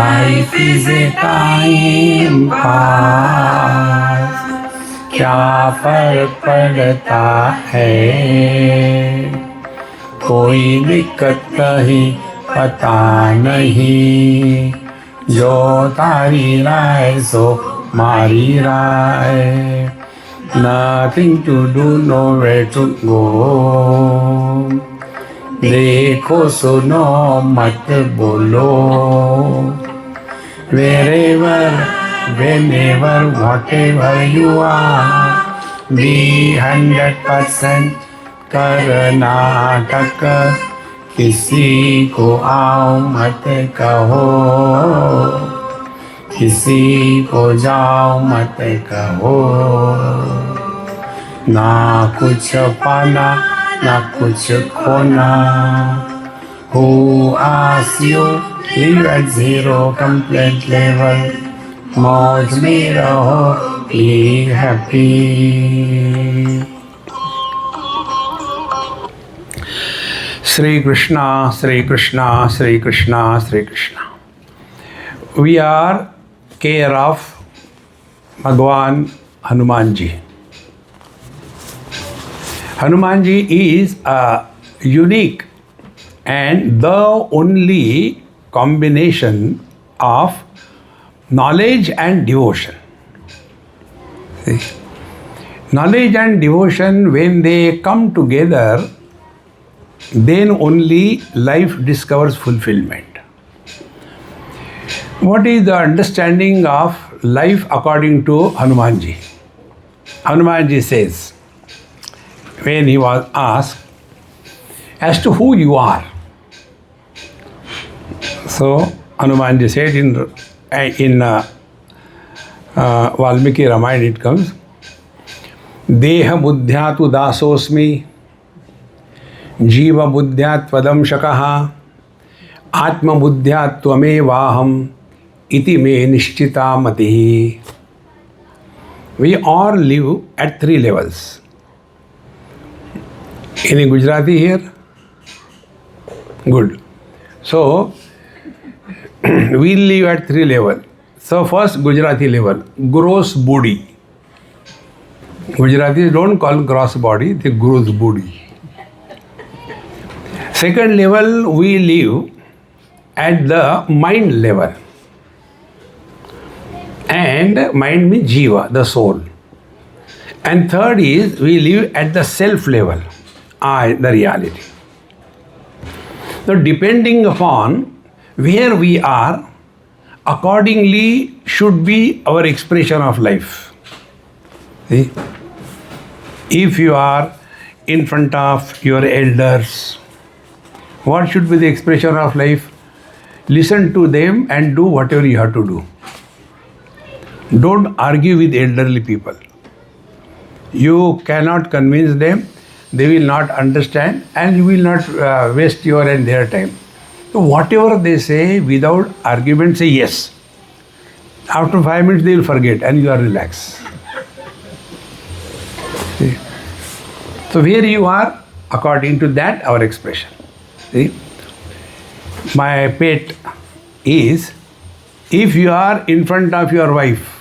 Life is a time pass. क्या फर्क पड़ता है, कोई दिक्कत नहीं, पता नहीं, जो तारी राय सो मारी राय. Nothing to do, nowhere to go. देखो सुनो मत बोलो. Wherever, whenever, whatever you are, be 100% Karnataka. किसी को आओ मत कहो, किसी को जाओ मत कहो. ना कुछ पाना ना कुछ खोना. Who asks you, live at zero complaint level. मौज में रहो, be happy. Sri Krishna, Sri Krishna, Sri Krishna, Sri Krishna. We are care of Bhagwan Hanumanji. Hanumanji is a unique and the only combination of knowledge and devotion. See? Knowledge and devotion, when they come together, then only life discovers fulfillment. What is the understanding of life according to Hanumanji? Hanumanji says, when he was asked as to who you are. So Hanumanji said in Valmiki Ramayana it comes, Deha buddhya tu dasosmi, Jiva buddhya tvadam shakaha, Atma buddhya tvamevaham, iti me nishchita matihi. We all live at 3 levels. Any Gujarati here? Good. So, we live at 3 levels. So, first Gujarati level, gross body. Gujaratis don't call gross body, they gross body. Second level, we live at the mind level. And mind means jiva, the soul. And third is, we live at the self level, I, the reality. So depending upon where we are, accordingly should be our expression of life. See? If you are in front of your elders, what should be the expression of life? Listen to them and do whatever you have to do. Don't argue with elderly people. You cannot convince them, they will not understand, and you will not waste your and their time. So whatever they say, without argument, say yes. After 5 minutes, they will forget and you are relaxed. See? So where you are, according to that, our expression. See? My pet is, if you are in front of your wife,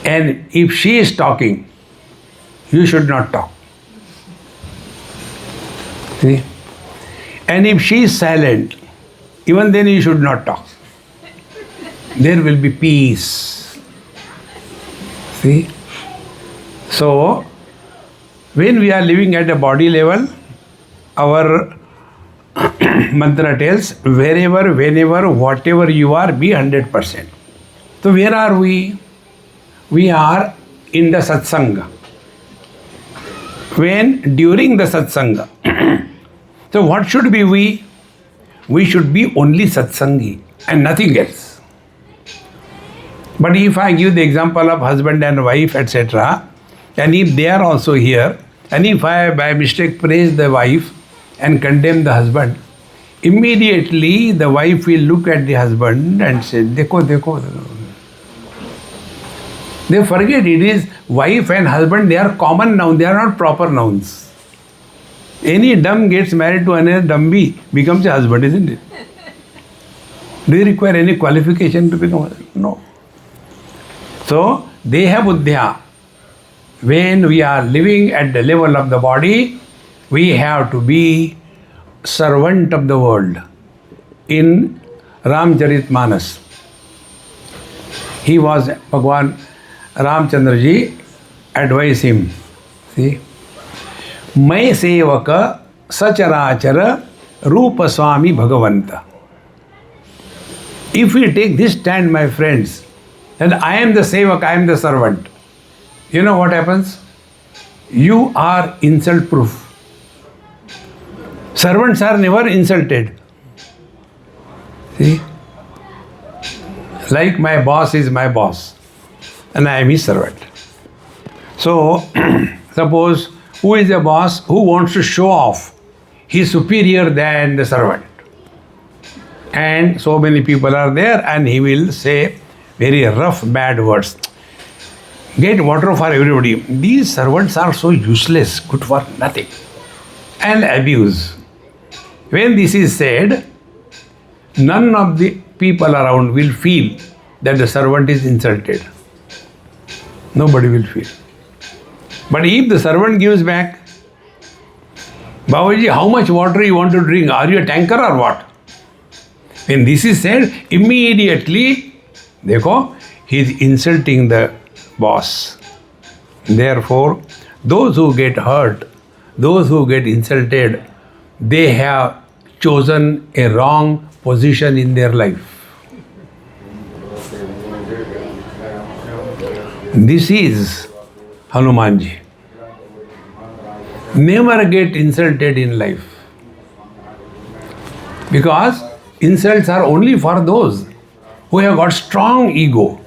and if she is talking, you should not talk. See? And if she is silent, even then you should not talk. There will be peace. See? So, when we are living at a body level, our mantra tells, wherever, whenever, whatever you are, be 100%. So, where are we? We are in the satsanga. When during the satsanga. So what should be we? We should be only satsangi and nothing else. But if I give the example of husband and wife, etc., and if they are also here, and if I by mistake praise the wife and condemn the husband, immediately the wife will look at the husband and say, Dekho, dekho. They forget it is wife and husband, they are common nouns, they are not proper nouns. Any dumb gets married to another dumby, becomes a husband, isn't it? Do you require any qualification to become a? No. So, Deha Buddhya, when we are living at the level of the body, we have to be servant of the world. In Ramcharitmanas, he was, Bhagwan Ramchandraji advised him, see, Mai sevaka sacharachara rupa Swami Bhagavanta. If we take this stand, my friends, then I am the sevak, I am the servant. You know what happens? You are insult proof. Servants are never insulted. See? Like my boss is my boss and I am his servant. So, suppose who is a boss who wants to show off? He is superior than the servant. And so many people are there and he will say very rough, bad words. Get water for everybody. These servants are so useless, good for nothing. And abuse. When this is said, none of the people around will feel that the servant is insulted. Nobody will feel. But if the servant gives back, Babaji, how much water you want to drink? Are you a tanker or what? When this is said, immediately, dekho, he is insulting the boss. Therefore, those who get hurt, those who get insulted, they have chosen a wrong position in their life. This is Hanumanji. Never get insulted in life. Because insults are only for those who have got strong ego.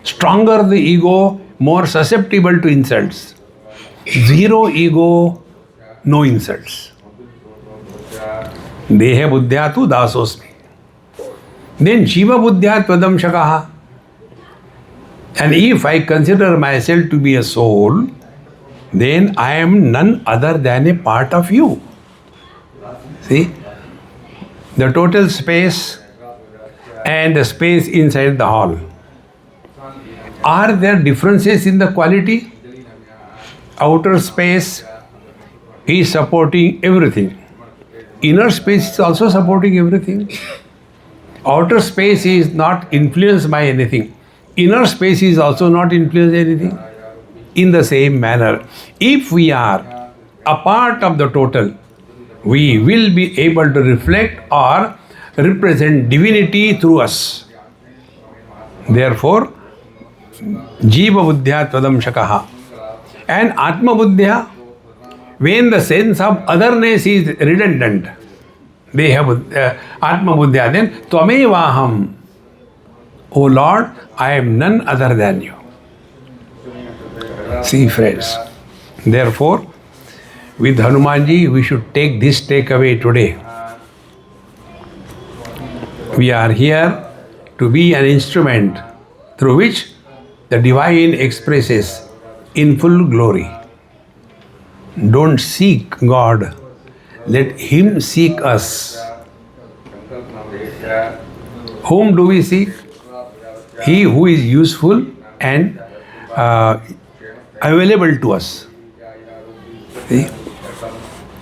Stronger the ego, more susceptible to insults. Zero ego, no insults. Deha buddhya tu dasosmi. Then Shiva buddhya tvadam shakaha. And if I consider myself to be a soul, then I am none other than a part of you. See? The total space and the space inside the hall. Are there differences in the quality? Outer space is supporting everything. Inner space is also supporting everything. Outer space is not influenced by anything. Inner space is also not influenced by anything. In the same manner, if we are a part of the total, we will be able to reflect or represent divinity through us. Therefore, Jiva Buddhya Tvadam Shakaha. And Atma Buddhya, when the sense of otherness is redundant, they have Atma Buddhya, then Tvamevaham. O Lord, I am none other than you. See, friends. Therefore, with Hanumanji, we should take this takeaway today. We are here to be an instrument through which the divine expresses in full glory. Don't seek God, let Him seek us. Whom do we seek? He who is useful and available to us. See?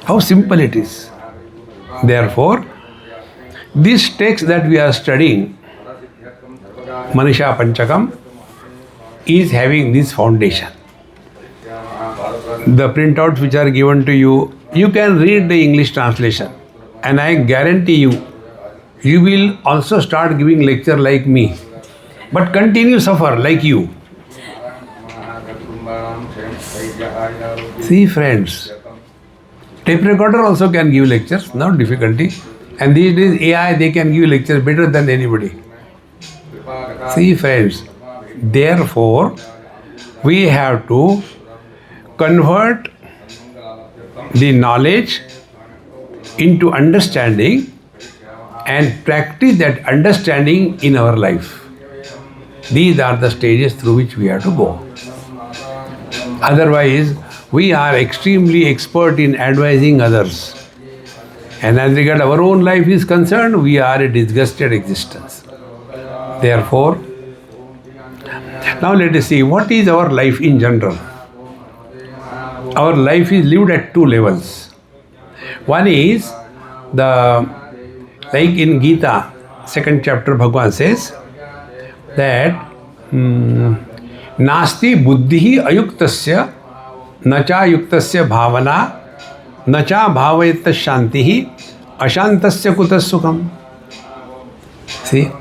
How simple it is. Therefore, this text that we are studying, Manisha Panchakam, is having this foundation. The printouts which are given to you, you can read the English translation. And I guarantee you, you will also start giving lecture like me. But continue suffer like you. See, friends, tape recorder also can give lectures, no difficulty. And these days AI, they can give lectures better than anybody. See, friends, therefore, we have to convert the knowledge into understanding and practice that understanding in our life. These are the stages through which we have to go. Otherwise, we are extremely expert in advising others. And as regard our own life is concerned, we are a disgusted existence. Therefore, now let us see what is our life in general. Our life is lived at two levels. One is like in Gita, second chapter, Bhagavan says that Nasti buddhi ayuktasya nacha yuktasya bhavana nacha bhavayata shantihi ashantasya kutas sukham. See,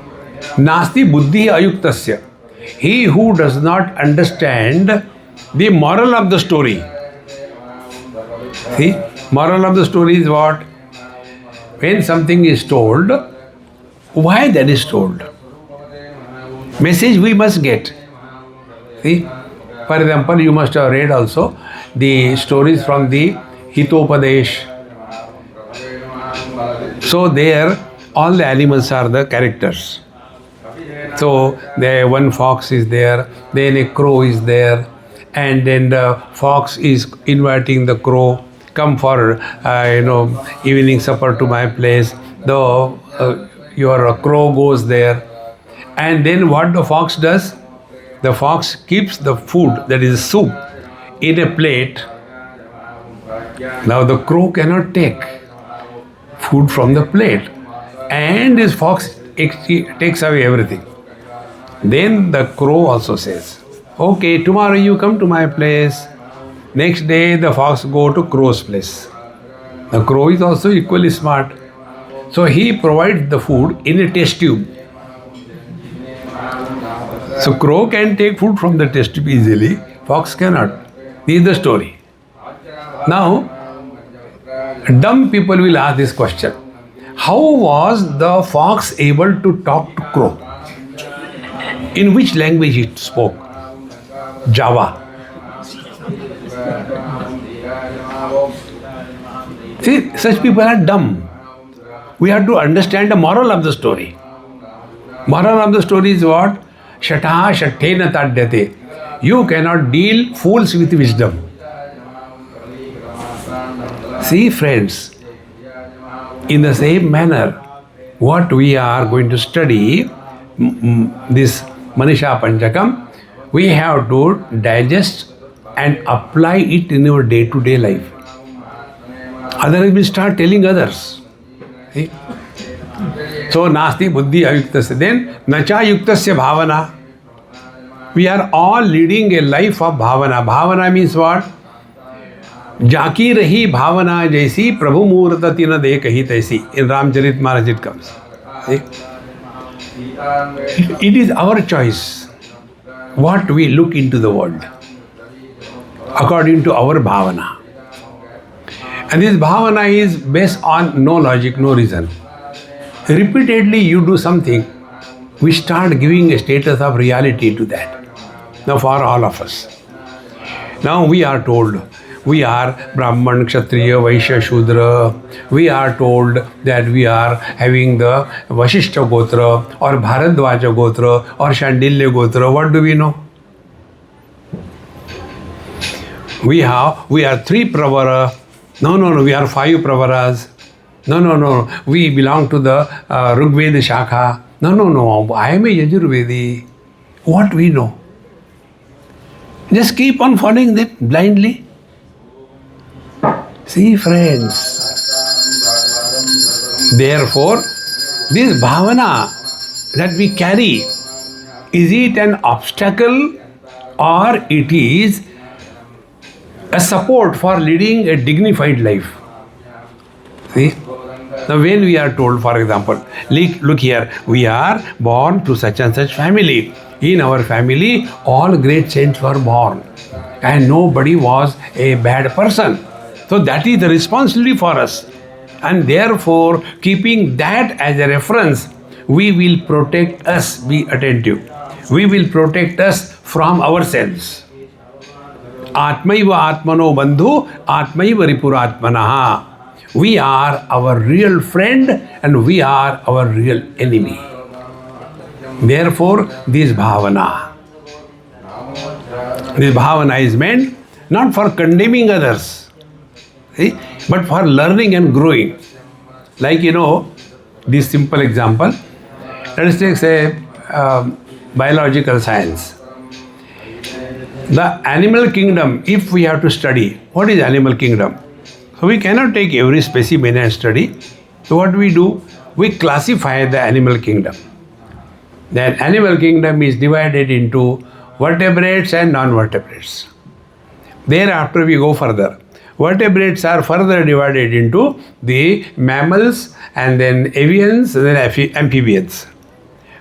Nasti buddhi ayuktasya. He who does not understand the moral of the story. See, moral of the story is what? When something is told, why that is told? Message we must get. See, for example, you must have read also the stories from the Hitopadesh. So there, all the animals are the characters. So there one fox is there, then a crow is there, and then the fox is inviting the crow, come for evening supper to my place. Your crow goes there, and then what the fox does? The fox keeps the food, that is soup, in a plate. Now the crow cannot take food from the plate, and this fox takes away everything. Then the crow also says, okay, tomorrow you come to my place. Next day the fox go to crow's place. The crow is also equally smart. So he provides the food in a test tube. So crow can take food from the test tube easily, fox cannot. This is the story. Now, dumb people will ask this question. How was the fox able to talk to crow? In which language it spoke? Java. See, such people are dumb. We have to understand the moral of the story. Moral of the story is what? Shataha shattena tadyate. You cannot deal fools with wisdom. See, friends, in the same manner, what we are going to study, this Manisha Panchakam, we have to digest and apply it in our day-to-day life. Otherwise, we start telling others. See? So, Nasti buddhi ayuktasya. Then, nacha yuktasya bhavana. We are all leading a life of bhavana. Bhavana means what? Jaki rahi bhavana jaisi prabhu murtati na dekahi taisi. In Ramcharit Maharaj it comes. See? It is our choice what we look into the world according to our bhavana. And this bhavana is based on no logic, no reason. Repeatedly you do something, we start giving a status of reality to that. Now for all of us. Now we are told we are Brahman, Kshatriya, Vaishya, Shudra. We are told that we are having the Vasishtha Gotra or Bharadwaja Gotra or Shandilya Gotra. What do we know? We are 3 Pravara. No, we are 5 Pravaras. No, we belong to the Rigveda Shakha. No, I am a Yajurvedi. What we know? Just keep on following them blindly. See, friends. Therefore, this bhavana that we carry, is it an obstacle or it is a support for leading a dignified life? See? Now when we are told, for example, look here, we are born to such and such family. In our family, all great saints were born and nobody was a bad person. So that is the responsibility for us. And therefore, keeping that as a reference, we will protect us, be attentive. We will protect us from ourselves. Atmaiva atmano bandhu, atmaiva ripuratmanaha. We are our real friend and we are our real enemy. Therefore, this bhavana is meant not for condemning others, see, but for learning and growing. Like, this simple example. Let us take, say, biological science. The animal kingdom, if we have to study, what is animal kingdom? So we cannot take every specimen and study. So what do? We classify the animal kingdom. That animal kingdom is divided into vertebrates and non-vertebrates. Thereafter we go further. Vertebrates are further divided into the mammals and then avians and then amphibians.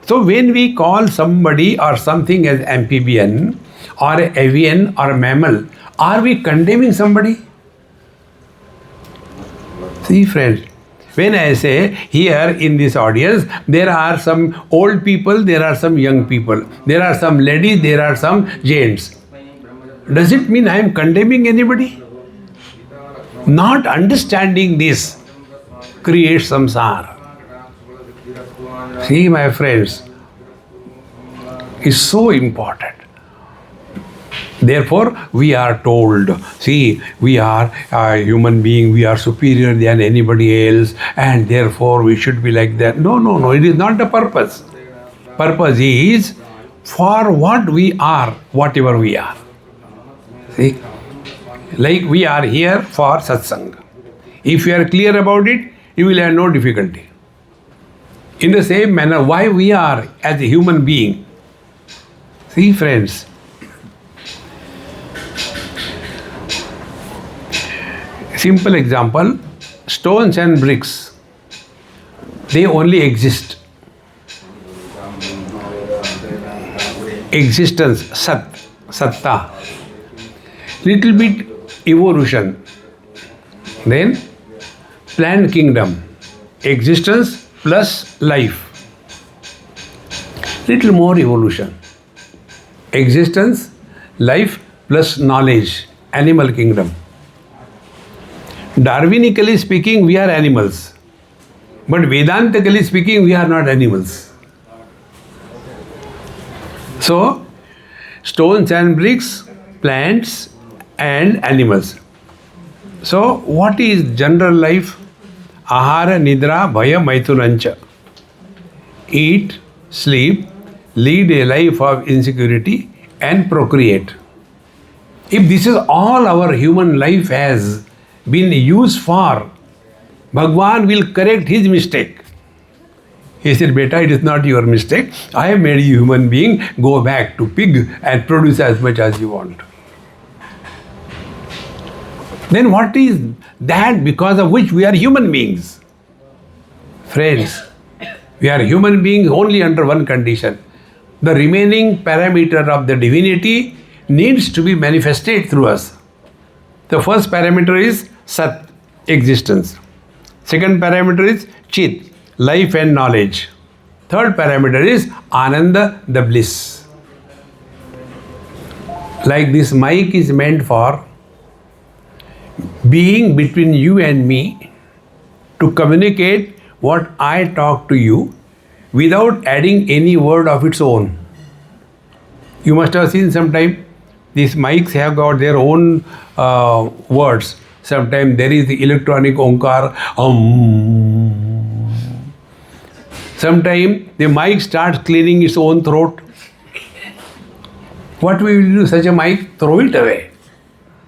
So when we call somebody or something as amphibian or avian or mammal, are we condemning somebody? See, friends, when I say here in this audience, there are some old people, there are some young people, there are some ladies, there are some gents. Does it mean I am condemning anybody? Not understanding this creates samsara. See, my friends, it's so important. Therefore, we are told, see, we are a human being, we are superior than anybody else, and therefore we should be like that. No, it is not the purpose. Purpose is for what we are, whatever we are. See, like we are here for satsang. If you are clear about it, you will have no difficulty. In the same manner, why we are as a human being. See, friends, simple example, stones and bricks, they only exist. Existence, satta. Little bit evolution. Then plant kingdom, existence plus life. Little more evolution. Existence, life plus knowledge, animal kingdom. Darwinically speaking, we are animals. But Vedantically speaking, we are not animals. So, stones and bricks, plants and animals. So, what is general life? Ahara, nidra, bhaya, maithunancha. Eat, sleep, lead a life of insecurity and procreate. If this is all our human life has been used for, Bhagwan will correct his mistake. He said, beta, it is not your mistake. I have made you human being. Go back to pig and produce as much as you want. Then what is that because of which we are human beings? Friends, we are human beings only under one condition. The remaining parameter of the divinity needs to be manifested through us. The first parameter is Sat, existence. Second parameter is Chit, life and knowledge. Third parameter is Ananda, the bliss. Like this mic is meant for being between you and me to communicate what I talk to you without adding any word of its own. You must have seen sometime these mics have got their own words. Sometimes there is the electronic onkar. Sometimes the mic starts cleaning its own throat. What we will do such a mic? Throw it away.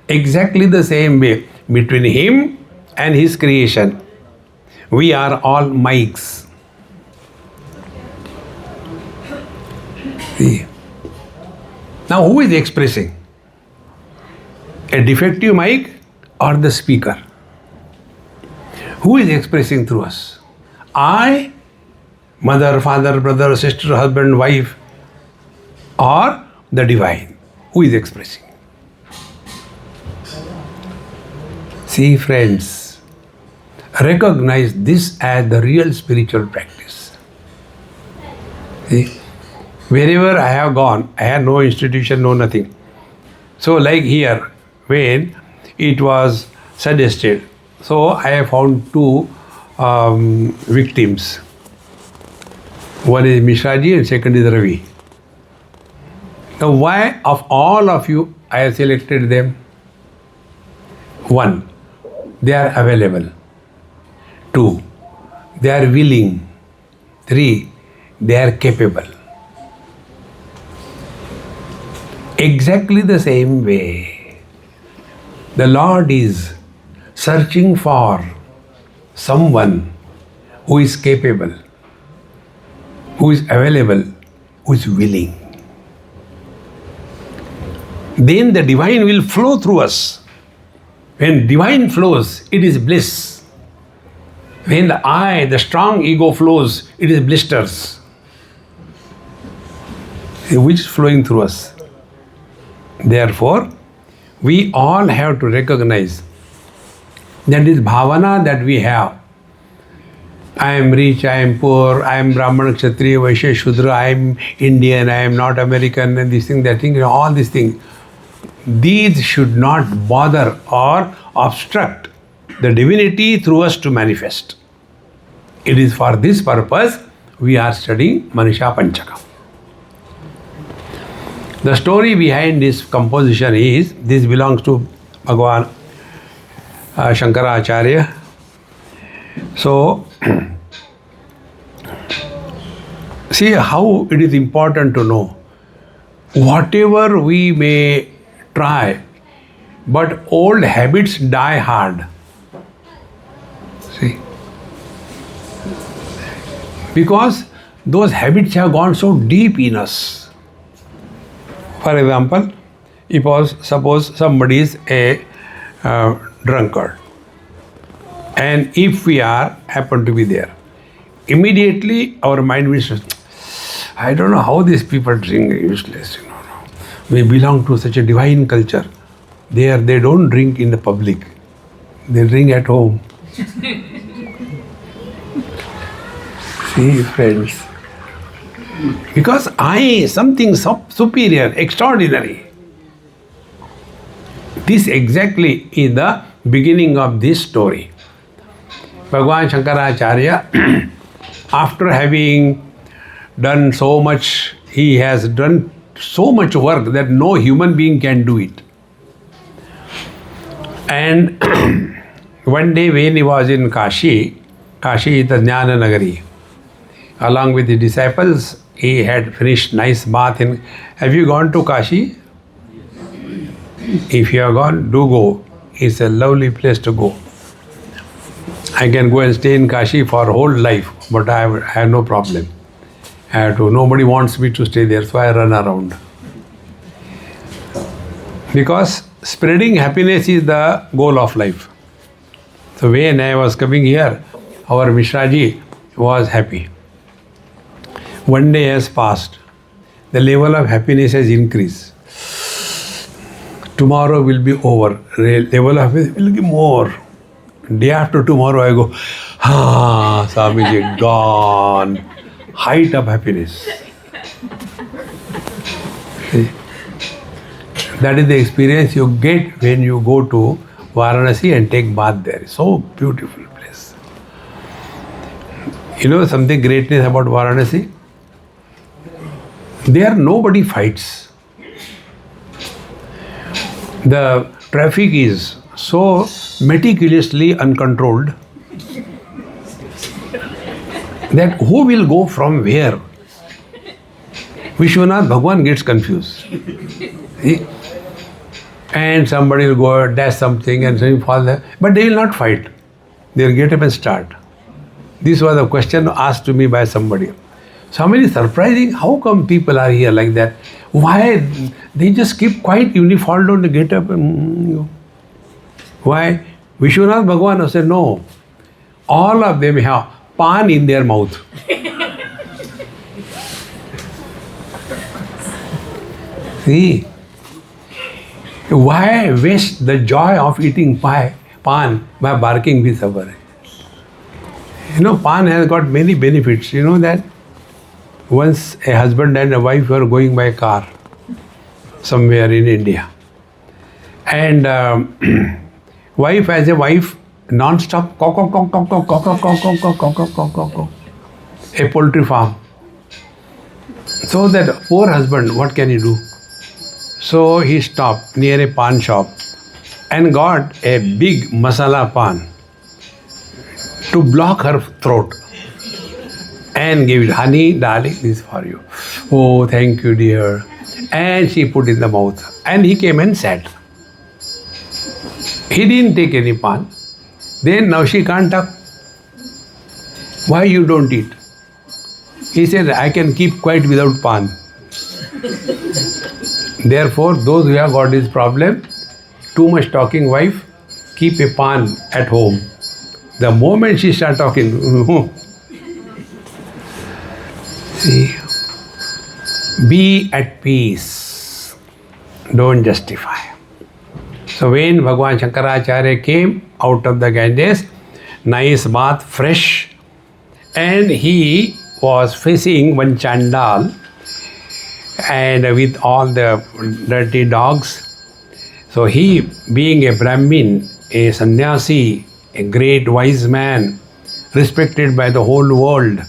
Exactly the same way between him and his creation. We are all mics. See. Now who is expressing? A defective mic or the speaker? Who is expressing through us? I, mother, father, brother, sister, husband, wife, or the divine? Who is expressing? See, friends, recognize this as the real spiritual practice. See, wherever I have gone, I had no institution, no nothing. So like here, when it was suggested, so I have found two victims. One is Mishraji and second is Ravi. Now why of all of you I have selected them? One, they are available. Two, they are willing. 3, they are capable. Exactly the same way, the Lord is searching for someone who is capable, who is available, who is willing. Then the divine will flow through us. When divine flows, it is bliss. When the strong ego flows, it is blisters. Which is flowing through us. Therefore, we all have to recognize that this bhavana that we have, I am rich, I am poor, I am Brahmana, Kshatriya, Vaishya, Shudra, I am Indian, I am not American, and this thing, that thing, all these things. These should not bother or obstruct the divinity through us to manifest. It is for this purpose we are studying Manisha Panchakam. The story behind this composition is, this belongs to Bhagavan Shankaracharya. So, see how it is important to know. Whatever we may try, but old habits die hard. See? Because those habits have gone so deep in us. For example, suppose somebody is a drunkard, and if we happen to be there, immediately our mind will say, I don't know how these people drink, useless. We belong to such a divine culture. They don't drink in the public. They drink at home. See, friends. Because something superior, extraordinary. This exactly is the beginning of this story. Bhagavan Shankaracharya, after having done so much, he has done so much work that no human being can do it. And one day when he was in Kashi is the Jnana Nagari, along with the disciples, he had finished nice bath in. Have you gone to Kashi? If you have gone, do go. It's a lovely place to go. I can go and stay in Kashi for whole life, but I have no problem. I have to. Nobody wants me to stay there, so I run around. Because spreading happiness is the goal of life. So when I was coming here, our Mishraji was happy. One day has passed. The level of happiness has increased. Tomorrow will be over. Level of happiness will be more. Day after tomorrow I go, Swamiji, gone. Height of happiness. See? That is the experience you get when you go to Varanasi and take bath there. So beautiful place. You know something greatness about Varanasi? There nobody fights. The traffic is so meticulously uncontrolled that who will go from where? Vishwanath Bhagwan gets confused. See? And somebody will go dash something and something fall there. But they will not fight. They will get up and start. This was a question asked to me by somebody. Somebody surprising, how come people are here like that? Why? They just keep quiet, even if fall down, they get up and go. Why? Vishwanath Bhagwan said, no. All of them have pan in their mouth. See? Why waste the joy of eating pan by barking with sabbar? You know, pan has got many benefits. You know that? Once a husband and a wife were going by car somewhere in India. And wife as a wife, non-stop, a poultry farm. So that poor husband, what can he do? So he stopped near a pan shop and got a big masala pan to block her throat. and gave it, honey, darling, this is for you. Oh, thank you, dear. And she put in the mouth. And he came and sat. He didn't take any pan. Then now she can't talk. Why you don't eat? He said, I can keep quiet without pan. Therefore, those who have got this problem, too much talking wife, keep a pan at home. The moment she starts talking, see, be at peace, don't justify. So when Bhagavan Shankaracharya came out of the Ganges, nice bath, fresh, and he was facing one chandal and with all the dirty dogs. So he, being a Brahmin, a sannyasi, a great wise man, respected by the whole world,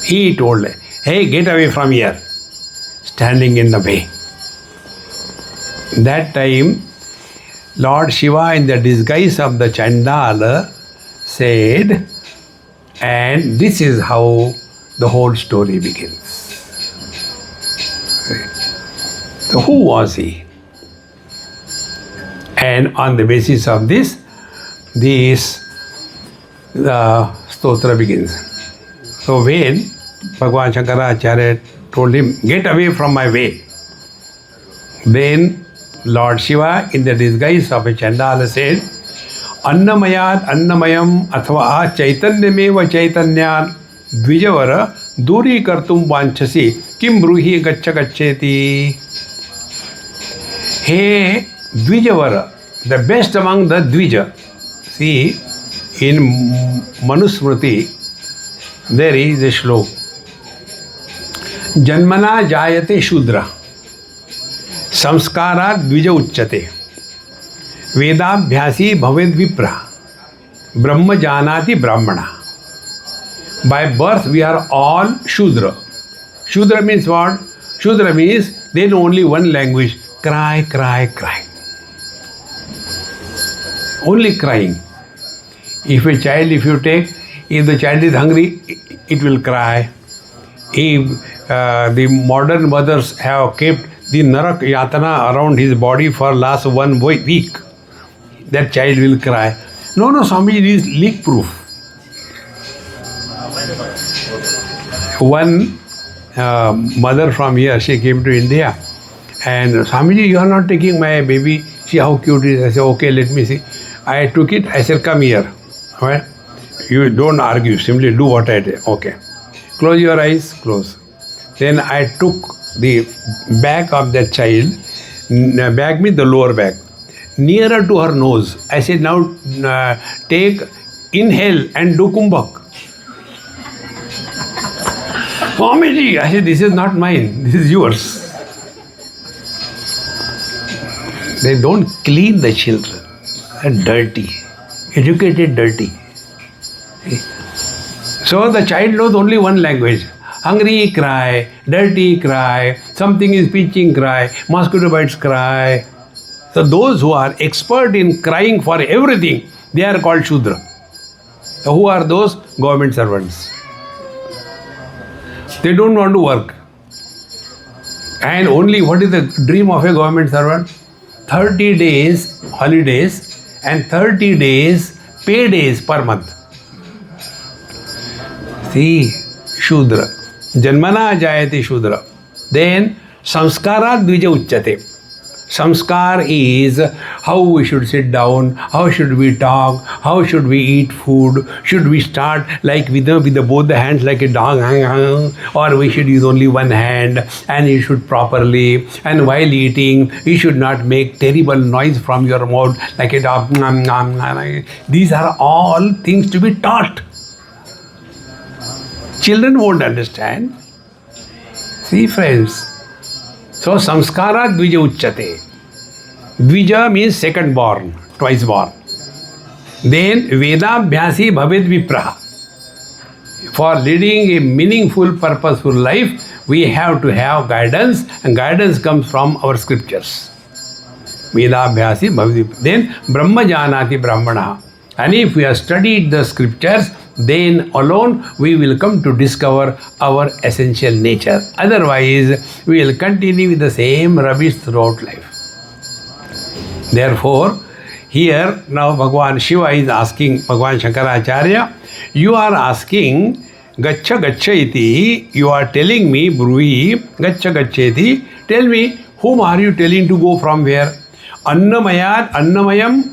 he told, hey, get away from here, standing in the way. That time, Lord Shiva, in the disguise of the Chandala, said, and this is how the whole story begins. So who was he? And on the basis of this stotra begins. So when Bhagavan Shankaracharya told him, get away from my way, then Lord Shiva, in the disguise of a Chandala, said, Annamayat Annamayam Athva Chaitanyameva Chaitanyat Dvijavara Duri Kartum Vanchasi Kim Bruhi Gaccha Gaccheti. Hey Dvijavara, the best among the Dvija. See, in Manusmriti, there is a shlok. Janmana Jayate Shudra Samskara Dvija Uchchate Vedabhyasi Bhaved Vipra Brahma Janati Brahmana. By birth we are all Shudra. Shudra means what? Shudra means they know only one language. Cry, cry, cry. Only crying. If a child, if you take, if the child is hungry, it will cry. If the modern mothers have kept the narak yatana around his body for last 1 week, that child will cry. No, Swami, it is leak proof. One mother from here, she came to India, and Swamiji, you are not taking my baby. See how cute it is. I said, okay, let me see. I took it. I said, come here. Right? You don't argue. Simply do what I did. Okay. Close your eyes. Close. Then I took the back of that child. Back means the lower back. Nearer to her nose. I said, now take, inhale and do kumbhak. Swamiji, I said, this is not mine. This is yours. They don't clean the children. They're dirty. Educated dirty. So the child knows only one language. Hungry, cry. Dirty, cry. Something is pinching, cry. Mosquito bites, cry. So those who are expert in crying for everything, they are called Shudra. So who are those? Government servants. They don't want to work. And only what is the dream of a government servant? 30 days holidays and 30 days pay days per month. See, Shudra. Janmana Jayati Shudra. Then Samskara Dvija Uchchate. Samskar is how we should sit down, how should we talk, how should we eat food, should we start like with both the hands like a dog, or we should use only one hand, and you should properly, and while eating, you should not make terrible noise from your mouth like a dog. These are all things to be taught. Children won't understand. See, friends. So, samskara dvija uchchate. Dvija means second born, twice born. Then, vedabhyasi bhaved vipraha. For leading a meaningful, purposeful life, we have to have guidance, and guidance comes from our scriptures. Vedabhyasi bhaved vipraha. Then, brahma janati brahmana. And if we have studied the scriptures, then alone we will come to discover our essential nature. Otherwise, we will continue with the same rubbish throughout life. Therefore, here now Bhagavan Shiva is asking Bhagavan Shankaracharya, you are asking Gaccha Gaccha iti, you are telling me, Bruhi, Gaccha Gaccha iti, tell me, whom are you telling to go from where? Annamayam,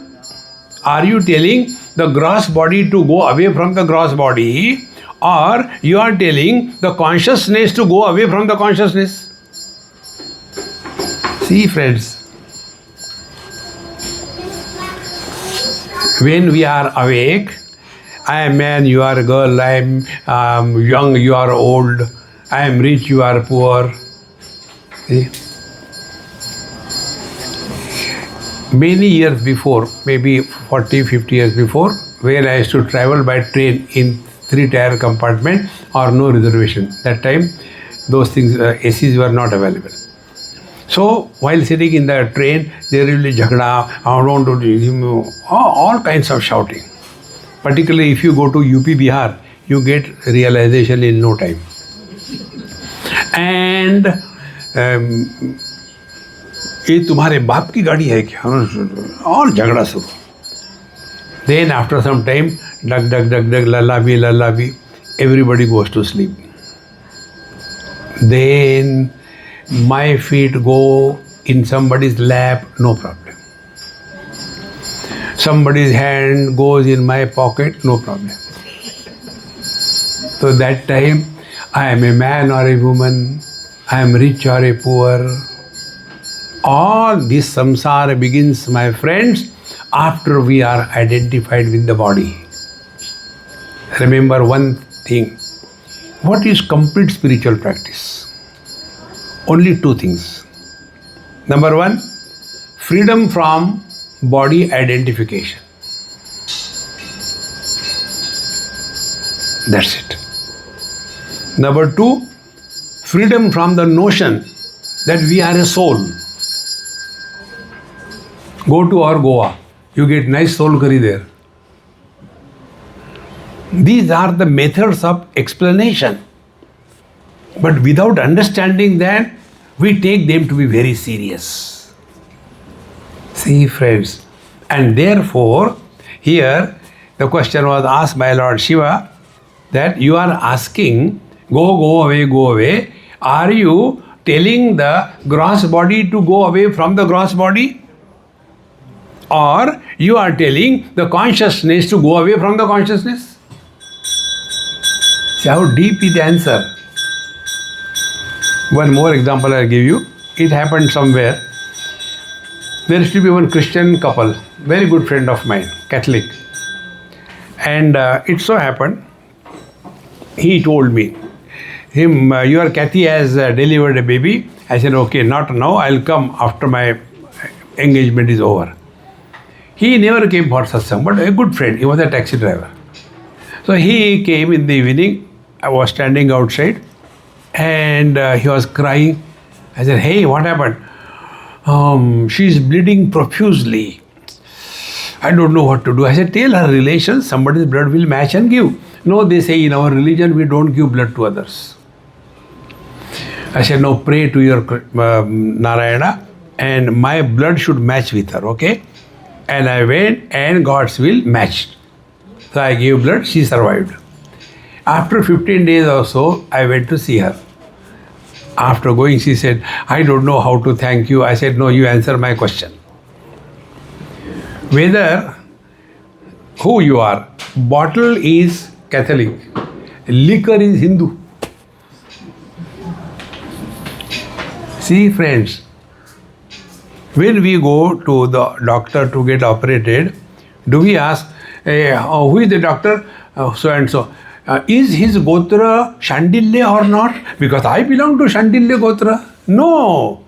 are you telling the gross body to go away from the gross body, or you are telling the consciousness to go away from the consciousness? See, friends, when we are awake, I am man, you are a girl, I am young, you are old, I am rich, you are poor. See? Many years before, maybe 40, 50 years before, when I used to travel by train in 3-tier compartment or no reservation. That time, those things, ACs were not available. So, while sitting in the train, there will be jhagda, I want to do all kinds of shouting. Particularly if you go to UP, Bihar, you get realization in no time. And ये तुम्हारे बाप की गाड़ी है क्या? और झगड़ा शुरू. Then after some time, dug, lullaby, everybody goes to sleep. Then my feet go in somebody's lap, no problem. Somebody's hand goes in my pocket, no problem. So that time, I am a man or a woman, I am rich or a poor. All this samsara begins, my friends, after we are identified with the body. Remember one thing. What is complete spiritual practice? Only two things. Number one, freedom from body identification. That's it. Number two, freedom from the notion that we are a soul. Go to our Goa, you get nice soul curry there. These are the methods of explanation. But without understanding that, we take them to be very serious. See, friends. And therefore, here the question was asked by Lord Shiva that you are asking, go away. Are you telling the gross body to go away from the gross body? Or you are telling the consciousness to go away from the consciousness? See how deep is the answer. One more example I'll give you. It happened somewhere. There used to be one Christian couple, very good friend of mine, Catholic. And it so happened, he told me, your Kathy has delivered a baby. I said, okay, not now, I'll come after my engagement is over. He never came for satsang, but a good friend. He was a taxi driver. So he came in the evening. I was standing outside and he was crying. I said, hey, what happened? She's bleeding profusely. I don't know what to do. I said, tell her relations, somebody's blood will match and give. No, they say in our religion we don't give blood to others. I said, no, pray to your Narayana and my blood should match with her, okay? And I went and God's will matched. So I gave blood, she survived. After 15 days or so, I went to see her. After going, she said, I don't know how to thank you. I said, no, you answer my question. Whether who you are, bottle is Catholic, liquor is Hindu. See, friends, when we go to the doctor to get operated, do we ask, who is the doctor? So and so. Is his Gotra Shandilya or not? Because I belong to Shandilya Gotra. No.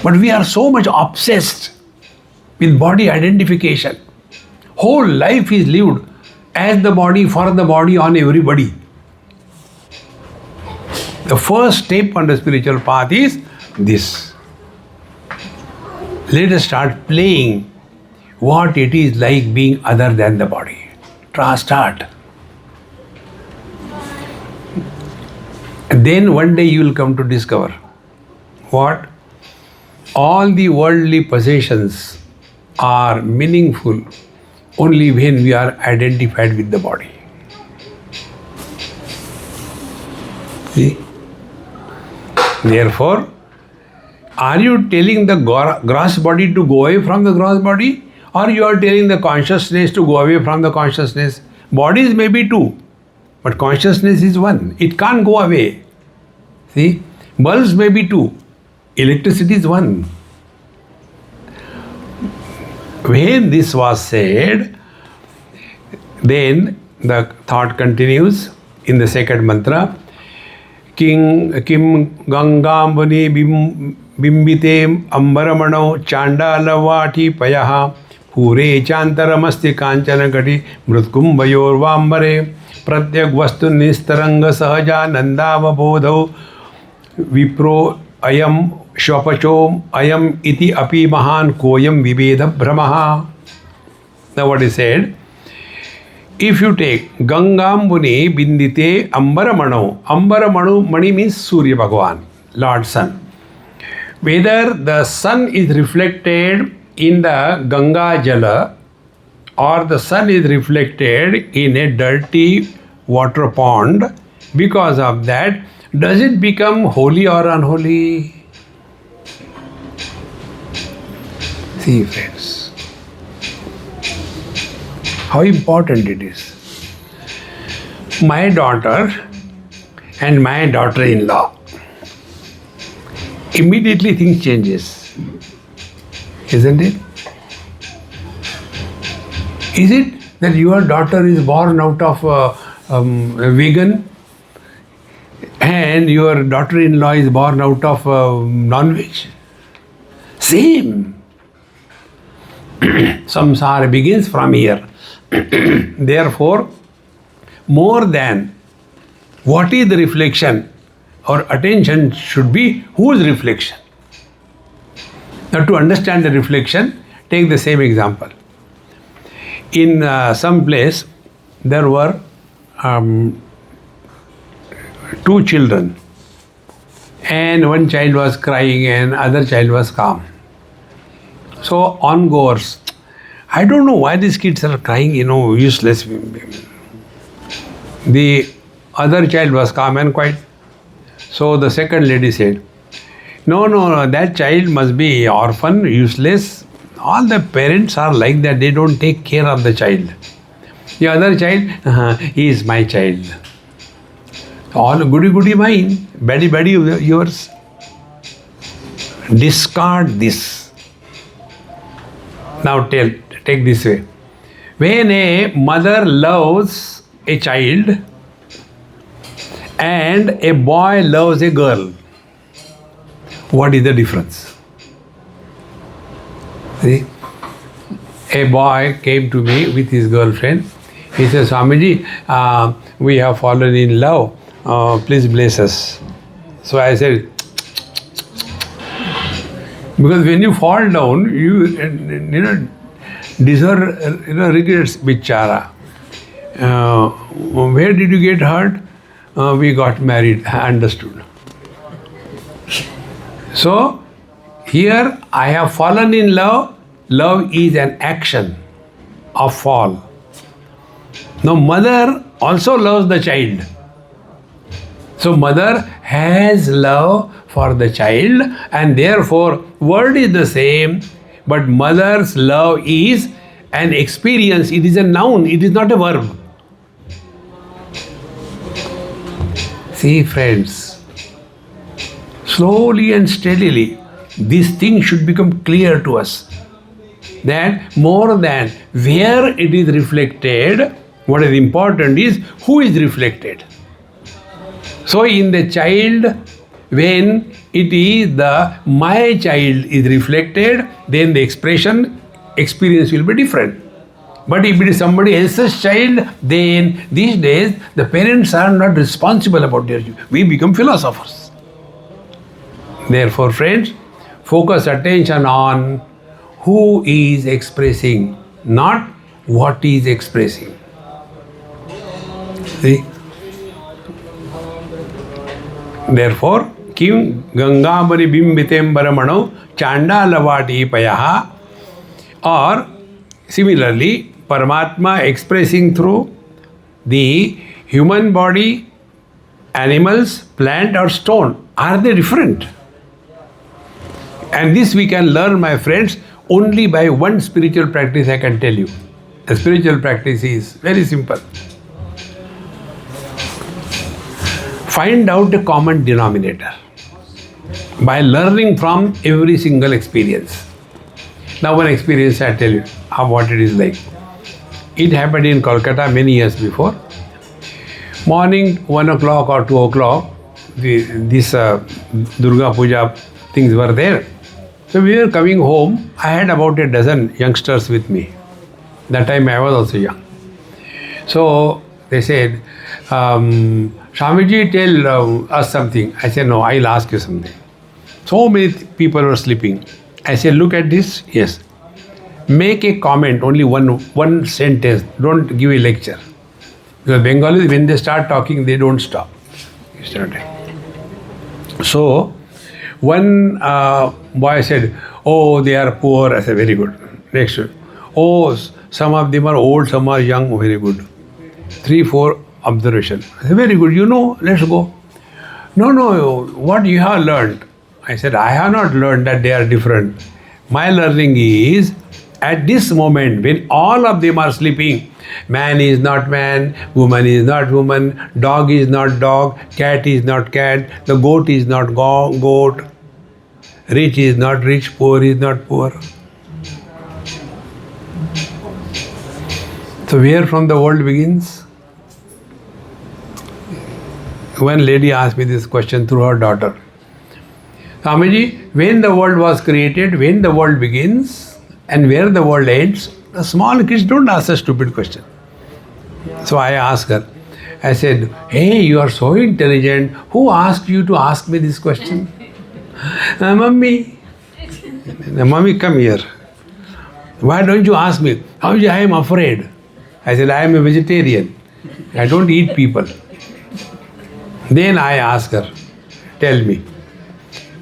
But we are so much obsessed with body identification. Whole life is lived as the body, for the body, on everybody. The first step on the spiritual path is this. Let us start playing what it is like being other than the body. start. Then one day you will come to discover what? All the worldly possessions are meaningful only when we are identified with the body. See? Therefore, are you telling the gross body to go away from the gross body, or you are telling the consciousness to go away from the consciousness? Bodies may be two, but consciousness is one. It can't go away. See? Bulbs may be two. Electricity is one. When this was said, then the thought continues in the second mantra. Kim Gangambani Bimbite Ambaramano Chandalavati Payaha Pure Chantaramasti Kanchana Gati Mrutkumbayor Vambare Pratyak Vastu Nistaranga Sahaja Nandava Bodho Vipro Ayam Shwapachom Ayam Iti Api Mahan Koyam Viveda Brahmaha. Now what is said? If you take Gangambune Bindite Ambaramano, Ambaramanu Mani means Surya Bhagavan, Lord Sun. Whether the sun is reflected in the Ganga Jala or the sun is reflected in a dirty water pond, because of that, does it become holy or unholy? See, friends, how important it is. My daughter and my daughter-in-law, immediately things changes, isn't it? Is it that your daughter is born out of a vegan and your daughter-in-law is born out of non-veg? Same. Samsara begins from here. Therefore, more than what is the reflection, our attention should be whose reflection. Now, to understand the reflection, take the same example. In some place, there were two children, and one child was crying and other child was calm. So ongoers, I don't know why these kids are crying, useless. The other child was calm and quiet. So the second lady said, no, that child must be orphan, useless. All the parents are like that, they don't take care of the child. The other child, he is my child. All goody mine, baddy yours. Discard this. Now take this way. When a mother loves a child and a boy loves a girl, what is the difference? See? A boy came to me with his girlfriend. He says, Swamiji, we have fallen in love. Please bless us. So I said, because when you fall down, you deserve regrets, bichara. Where did you get hurt? We got married. I understood. So here I have fallen in love. Love is an action of fall. Now mother also loves the child. So mother has love for the child, and therefore word is the same, but mother's love is an experience. It is a noun, it is not a verb. See, friends, slowly and steadily this thing should become clear to us, that more than where it is reflected, what is important is who is reflected. So in the child, when it is the my child is reflected, then the experience will be different. But if it is somebody else's child, then these days the parents are not responsible about their children. We become philosophers. Therefore, friends, focus attention on who is expressing, not what is expressing. See? Therefore, Kim Gangamari Bimbitembaramano Chandalavati Payaha, or similarly, Paramatma expressing through the human body, animals, plant or stone. Are they different? And this we can learn, my friends, only by one spiritual practice I can tell you. The spiritual practice is very simple. Find out a common denominator by learning from every single experience. Now one experience I tell you what it is like. It happened in Kolkata many years before. Morning 1 o'clock or 2 o'clock, this Durga Puja things were there. So we were coming home. I had about a dozen youngsters with me. That time I was also young. So they said, Swamiji, tell us something. I said, no, I'll ask you something. So many people were sleeping. I said, look at this. Yes. Make a comment, only one sentence. Don't give a lecture. Because Bengalis, when they start talking, they don't stop. So one boy said, oh, they are poor. I said, very good. Next one. Oh, some of them are old, some are young. Very good. 3, 4 observation. I said, very good. You know, let's go. No, what you have learned? I said, I have not learned that they are different. My learning is, at this moment, when all of them are sleeping, man is not man, woman is not woman, dog is not dog, cat is not cat, the goat is not goat, rich is not rich, poor is not poor. So where from the world begins? One lady asked me this question through her daughter. Swamiji, when the world was created, when the world begins, and where the world ends, the small kids don't ask a stupid question. So I asked her, I said, hey, you are so intelligent. Who asked you to ask me this question? Mummy. Mummy, come here. Why don't you ask me? I am afraid. I said, I am a vegetarian. I don't eat people. Then I asked her, tell me.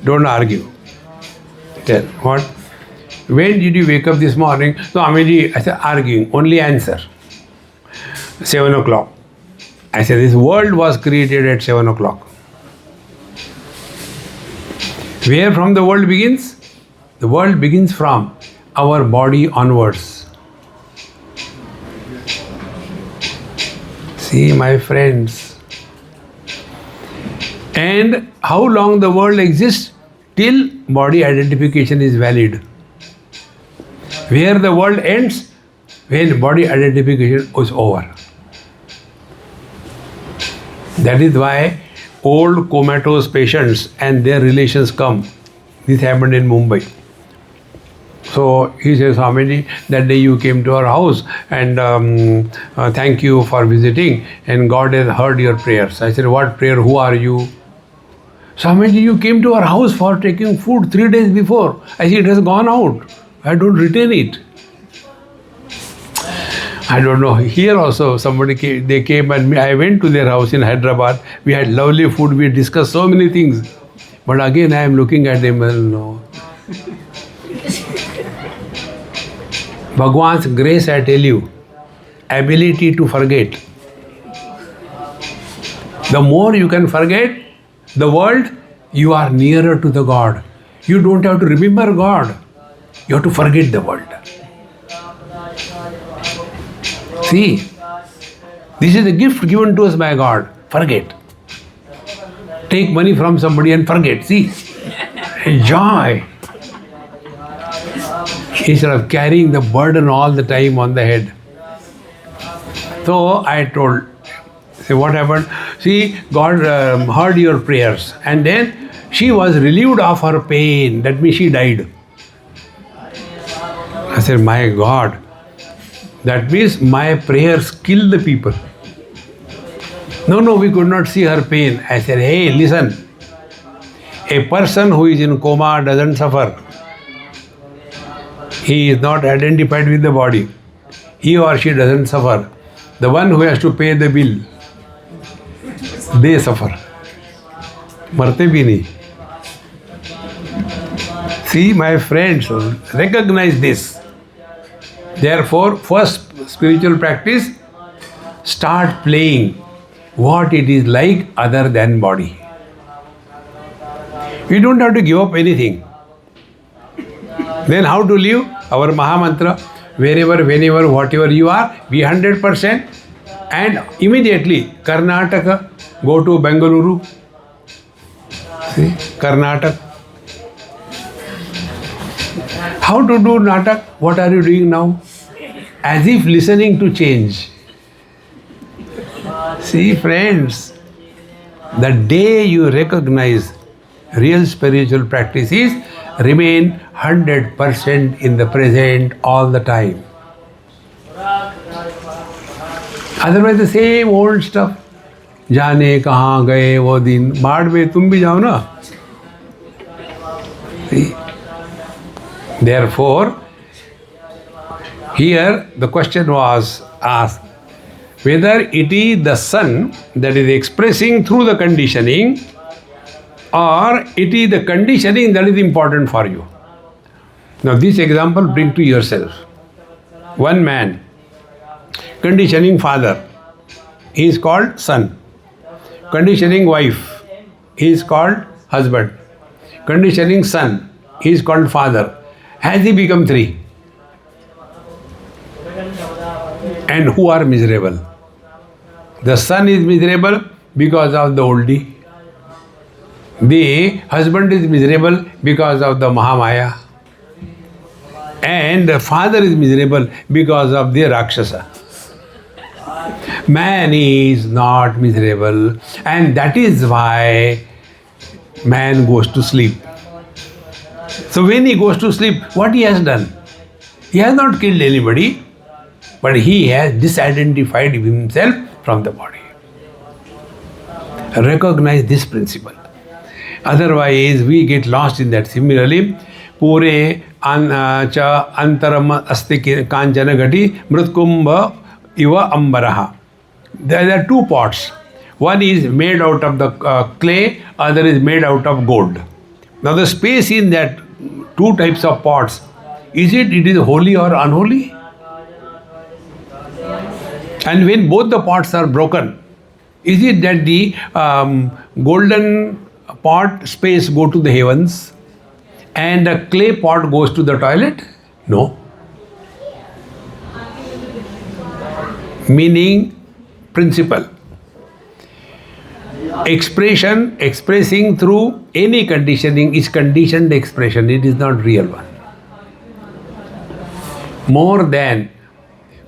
Don't argue. Tell, what? When did you wake up this morning? So, Amiji, I said, arguing, only answer. 7 o'clock. I said, this world was created at 7 o'clock. Where from the world begins? The world begins from our body onwards. See, my friends. And how long the world exists? Till body identification is valid. Where the world ends? When body identification is over. That is why old comatose patients and their relations come. This happened in Mumbai. So he says, Swamiji, that day you came to our house and thank you for visiting and God has heard your prayers. I said, what prayer? Who are you? Swamiji, you came to our house for taking food 3 days before. I said, it has gone out. I don't retain it. I don't know. Here also somebody came, they came and I went to their house in Hyderabad. We had lovely food. We discussed so many things. But again I am looking at them and no. Bhagwan's grace, I tell you, ability to forget. The more you can forget the world, you are nearer to the God. You don't have to remember God. You have to forget the world. See, this is a gift given to us by God. Forget. Take money from somebody and forget. See, enjoy. Instead of carrying the burden all the time on the head. So I told, say what happened? See, God heard your prayers and then she was relieved of her pain. That means she died. I said, my God, that means my prayers kill the people. No, we could not see her pain. I said, hey, listen, a person who is in coma doesn't suffer. He is not identified with the body. He or she doesn't suffer. The one who has to pay the bill, They suffer. मरते भी नहीं. See, my friends, recognize this. Therefore, first spiritual practice, start playing what it is like other than body. We don't have to give up anything. Then how to live? Our Maha Mantra, wherever, whenever, whatever you are, be 100%, and immediately Karnataka, go to Bengaluru. See, Karnataka. How to do Natak? What are you doing now? As if listening to change. See, friends, the day you recognize real spiritual practice is remain 100% in the present all the time. Otherwise, the same old stuff. जाने कहाँ गए वो दिन, बाढ़ में तुम भी जाओ ना. See? Therefore, here the question was asked whether it is the sun that is expressing through the conditioning, or it is the conditioning that is important for you. Now this example bring to yourself. One man, conditioning father, he is called son. Conditioning wife, he is called husband. Conditioning son, he is called father. Has he become three? And who are miserable? The son is miserable because of the oldie. The husband is miserable because of the Mahamaya. And the father is miserable because of the Rakshasa. Man is not miserable, and that is why man goes to sleep. So when he goes to sleep, what he has done? He has not killed anybody, but he has disidentified himself from the body. Recognize this principle. Otherwise, we get lost in that. Similarly, Pure cha antaram asti kanchana gati mrutkumbha iva ambaraha. There are two pots. One is made out of the clay, other is made out of gold. Now the space in that two types of pots, it is holy or unholy? And when both the pots are broken, is it that the golden pot space go to the heavens and the clay pot goes to the toilet? No. Meaning, principle. Expression, expressing through any conditioning is conditioned expression. It is not real one. More than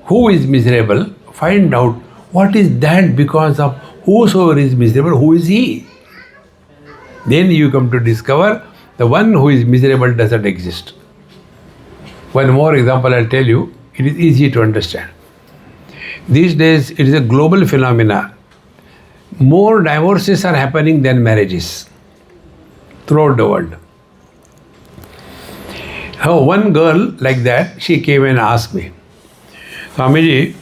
who is miserable, find out what is that because of whosoever is miserable, who is he? Then you come to discover the one who is miserable doesn't exist. One more example I'll tell you, it is easy to understand. These days it is a global phenomena. More divorces are happening than marriages throughout the world. So one girl like that, she came and asked me, Swamiji,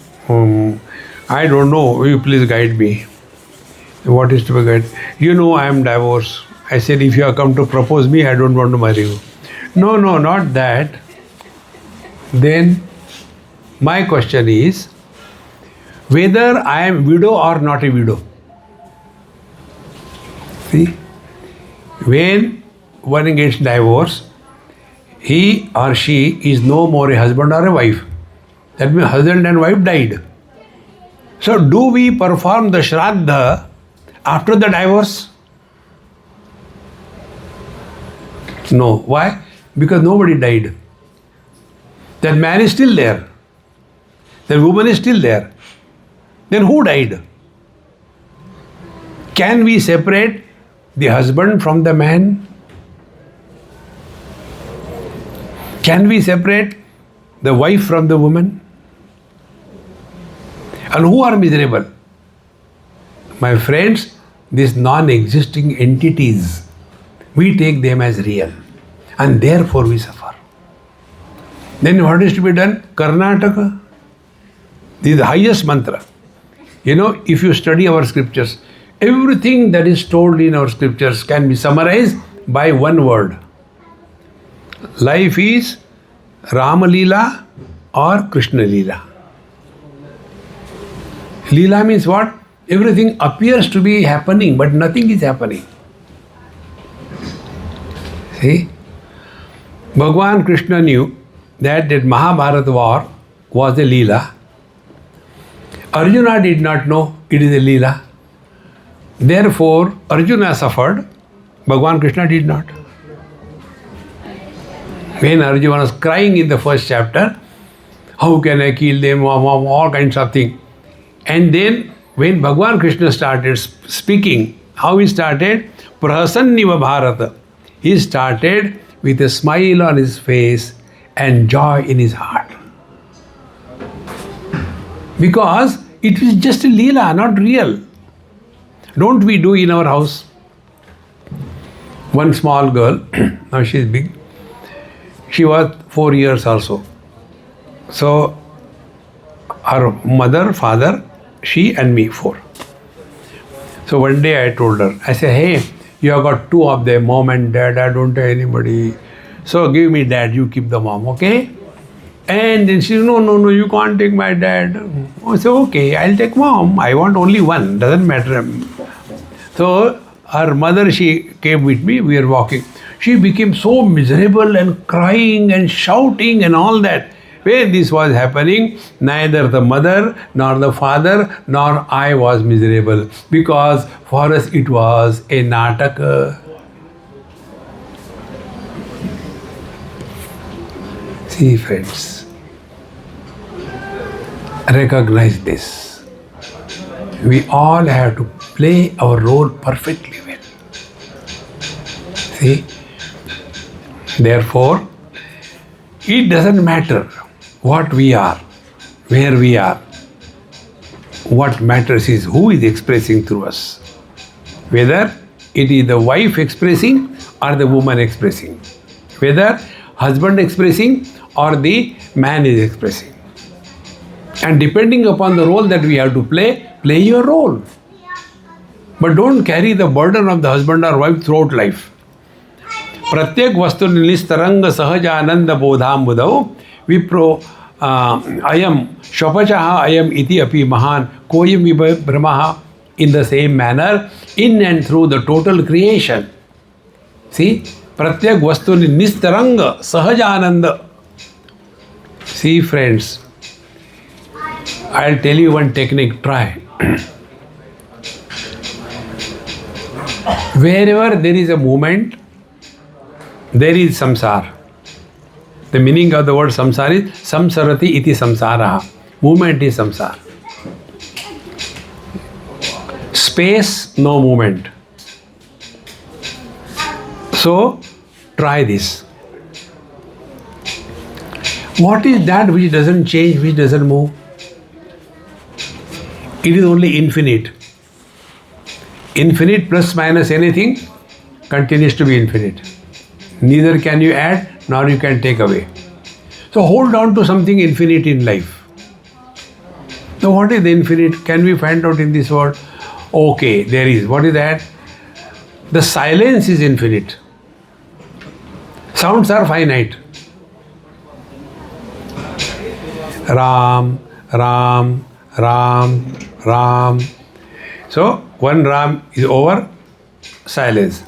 I don't know, will you please guide me? What is to be guided? You know I am divorced. I said, if you have come to propose me, I don't want to marry you. No, not that. Then my question is, whether I am widow or not a widow. See, when one gets divorced, he or she is no more a husband or a wife. That means husband and wife died. So do we perform the Shraddha after the divorce? No. Why? Because nobody died. That man is still there. That woman is still there. Then who died? Can we separate the husband from the man? Can we separate the wife from the woman? And who are miserable? My friends, these non-existing entities, we take them as real, and therefore we suffer. Then what is to be done? Karnataka. This is the highest mantra. You know, if you study our scriptures, Everything that is told in our scriptures can be summarized by one word. Life is Rama Leela or Krishna Leela. Leela means what? Everything appears to be happening, but nothing is happening. See? Bhagwan Krishna knew that Mahabharata war was a Leela. Arjuna did not know it is a Leela. Therefore, Arjuna suffered, Bhagwan Krishna did not. When Arjuna was crying in the first chapter, how can I kill them, all kinds of things. And then when Bhagwan Krishna started speaking, how he started? Prasanniva Bharata. He started with a smile on his face and joy in his heart. Because it was just a Leela, not real. Don't we do in our house? One small girl, now she is big, she was 4 years or so. So her mother, father, she and me, 4. So one day I told her, I said, hey, you have got 2 of them, mom and dad, I don't have anybody. So give me dad, you keep the mom, okay? And then she said, no, you can't take my dad. I said, okay, I'll take mom. I want only one, doesn't matter. So her mother, she came with me, we were walking. She became so miserable and crying and shouting and all that. When this was happening, neither the mother nor the father nor I was miserable, because for us it was a nataka. See, friends, recognize this. We all have to play our role perfectly well. See? Therefore, it doesn't matter what we are, where we are. What matters is who is expressing through us. Whether it is the wife expressing or the woman expressing. Whether husband expressing or the man is expressing. And depending upon the role that we have to play your role. But don't carry the burden of the husband or wife throughout life. प्रत्येक वस्तु निस्तरंग सहज आनंद बोधाम बुधौ विप्रो अयम शपचः अयम इति अपि महान कोयम विभ्रमः. In the same manner, in and through the total creation. See, प्रत्येक वस्तु निस्तरंग सहज आनंद. See, friends, I'll tell you one technique, try. Wherever there is a movement, there is samsara. The meaning of the word samsara is samsarati iti samsaraha. Movement is samsara. Space, no movement. So, try this. What is that which doesn't change, which doesn't move? It is only infinite. Infinite plus minus anything continues to be infinite. Neither can you add nor you can take away. So hold on to something infinite in life. So what is the infinite? Can we find out in this world? Okay, there is. What is that? The silence is infinite. Sounds are finite. Ram, Ram, Ram, Ram. So one Ram is over, silence.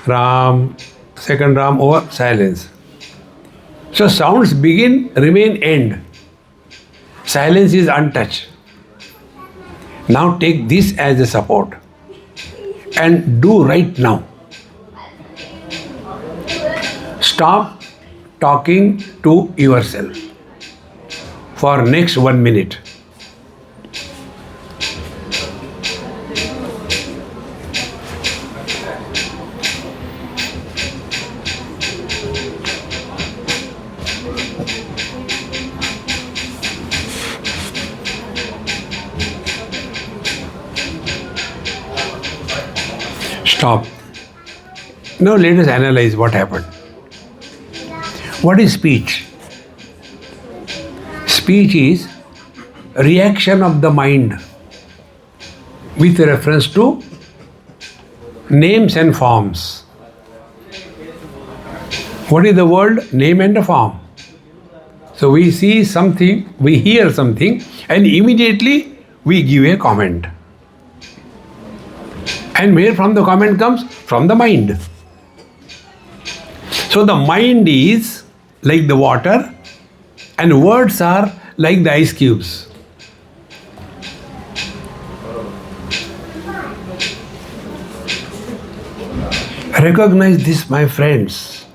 Ram, second Ram over, silence. So sounds begin, remain, end. Silence is untouched. Now take this as a support and do right now. Stop talking to yourself for next 1 minute. Stop. Now let us analyze what happened. What is speech? Speech is reaction of the mind with reference to names and forms. What is the world? Name and a form. So we see something, we hear something, and immediately we give a comment. And where from the comment comes? From the mind. So the mind is like the water, and words are like the ice cubes. Recognize this, my friends.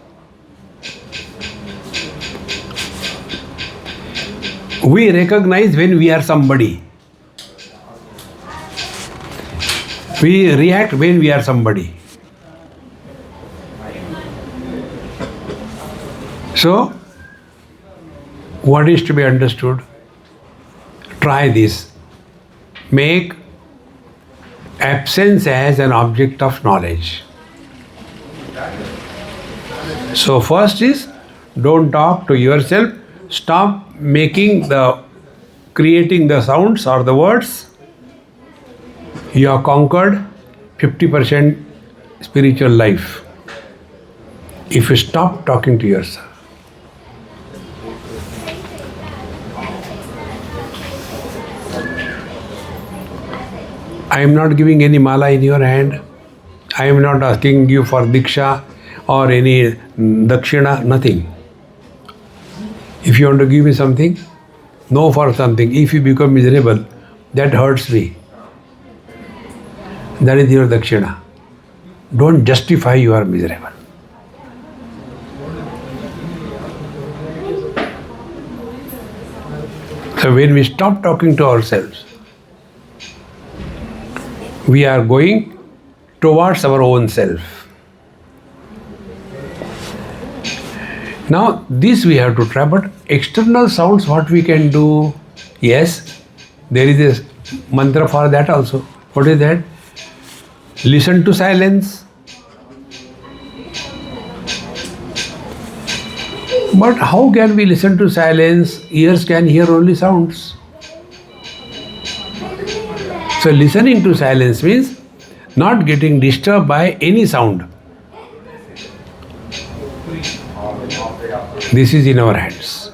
We recognize when we are somebody. We react when we are somebody. So, what is to be understood? Try this. Make absence as an object of knowledge. So first is, don't talk to yourself. Stop creating the sounds or the words. You have conquered 50% spiritual life. If you stop talking to yourself. I am not giving any mala in your hand. I am not asking you for diksha or any dakshina, nothing. If you want to give me something, no for something. If you become miserable, that hurts me. That is your dakshina. Don't justify you are miserable. So when we stop talking to ourselves, we are going towards our own self. Now, this we have to try, but external sounds, what we can do? Yes, there is a mantra for that also. What is that? Listen to silence. But how can we listen to silence? Ears can hear only sounds. So listening to silence means not getting disturbed by any sound. This is in our hands.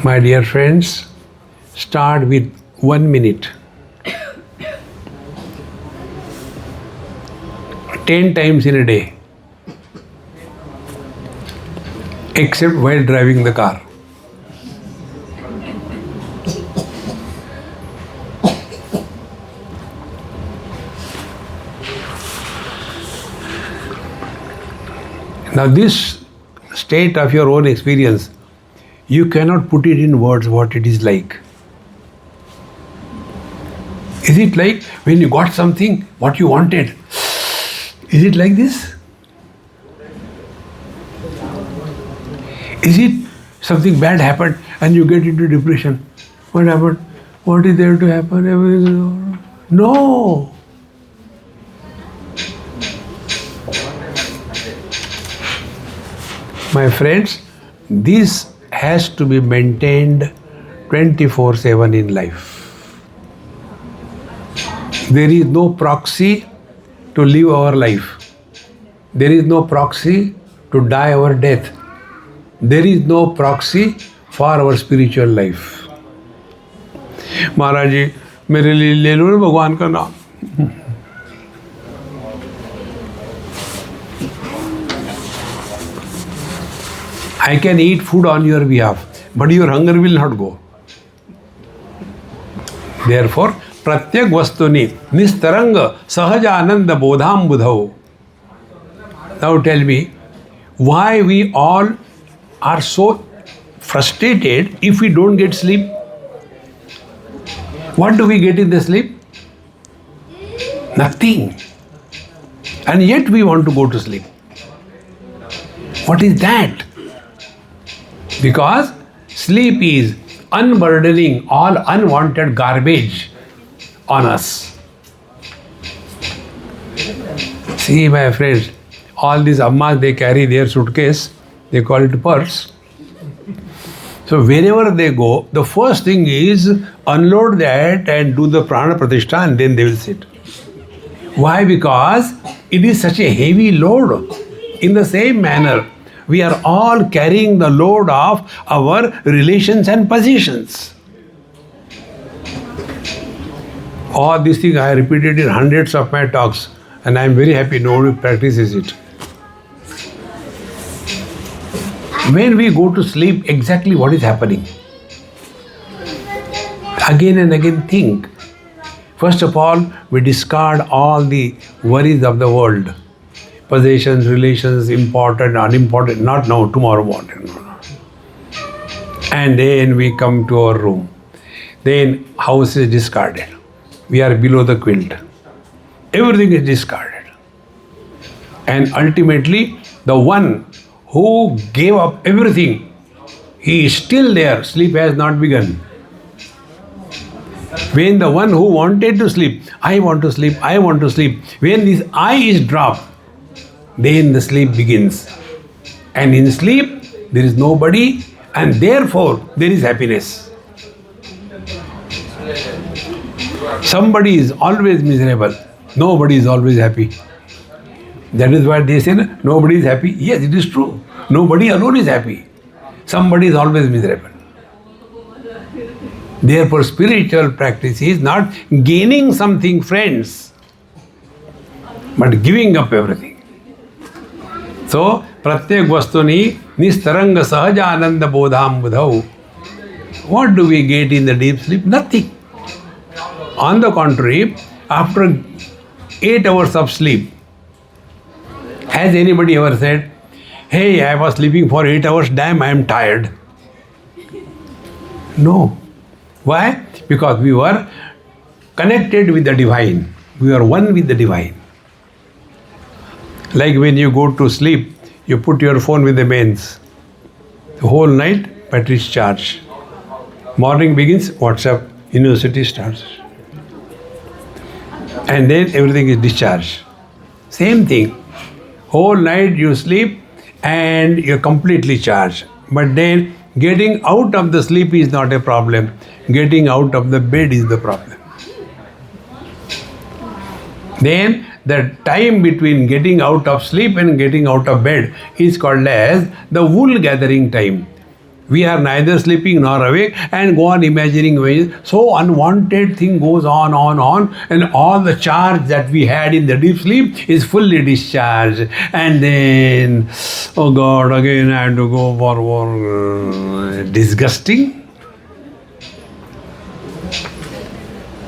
My dear friends, start with 1 minute. 10 times in a day, except while driving the car. Now this state of your own experience, you cannot put it in words what it is like. Is it like when you got something, what you wanted? Is it like this? Is it something bad happened and you get into depression? What happened? What is there to happen? Everything is over. No. My friends, this has to be maintained 24/7 in life. There is no proxy to live our life. There is no proxy to die our death. There is no proxy for our spiritual life. महाराज जी मेरे लिए ले लो भगवान का नाम. I can eat food on your behalf, but your hunger will not go. Therefore, प्रत्येक वस्तुनि निस्तरंग सहज आनंद बोधाम बुधौ. Now tell me, why we all are so frustrated if we don't get sleep? What do we get in the sleep? Nothing. And yet we want to go to sleep. What is that? Because sleep is unburdening all unwanted garbage on us. See, my friends, all these ammas, they carry their suitcase, they call it purse. So wherever they go, the first thing is unload that and do the prana pratishtha, and then they will sit. Why? Because it is such a heavy load. In the same manner, we are all carrying the load of our relations and positions. All these things I repeated in hundreds of my talks, and I am very happy nobody practices it. When we go to sleep, exactly what is happening? Again and again think. First of all, we discard all the worries of the world. Possessions, relations, important, unimportant, not now, tomorrow morning. And then we come to our room. Then house is discarded. We are below the quilt. Everything is discarded. And ultimately, the one who gave up everything, he is still there. Sleep has not begun. When the one who wanted to sleep, I want to sleep, I want to sleep, when this I is dropped, then the sleep begins. And in sleep, there is nobody, and therefore there is happiness. Somebody is always miserable. Nobody is always happy. That is why they say nobody is happy. Yes, it is true. Nobody alone is happy. Somebody is always miserable. Therefore, spiritual practice is not gaining something, friends, but giving up everything. So, pratyek vastuni nistaranga sahaja ananda bodham budhau. What do we get in the deep sleep? Nothing. On the contrary, after 8 hours of sleep, has anybody ever said, hey, I was sleeping for 8 hours, damn, I am tired? No. Why? Because we were connected with the divine. We are one with the divine. Like when you go to sleep, you put your phone with the mains. The whole night, battery is charged. Morning begins, WhatsApp, university starts. And then everything is discharged. Same thing. Whole night you sleep and you're completely charged. But then getting out of the sleep is not a problem. Getting out of the bed is the problem. Then the time between getting out of sleep and getting out of bed is called as the wool gathering time. We are neither sleeping nor awake and go on imagining ways. So unwanted thing goes on, and all the charge that we had in the deep sleep is fully discharged. And then, oh God, again I have to go for more disgusting.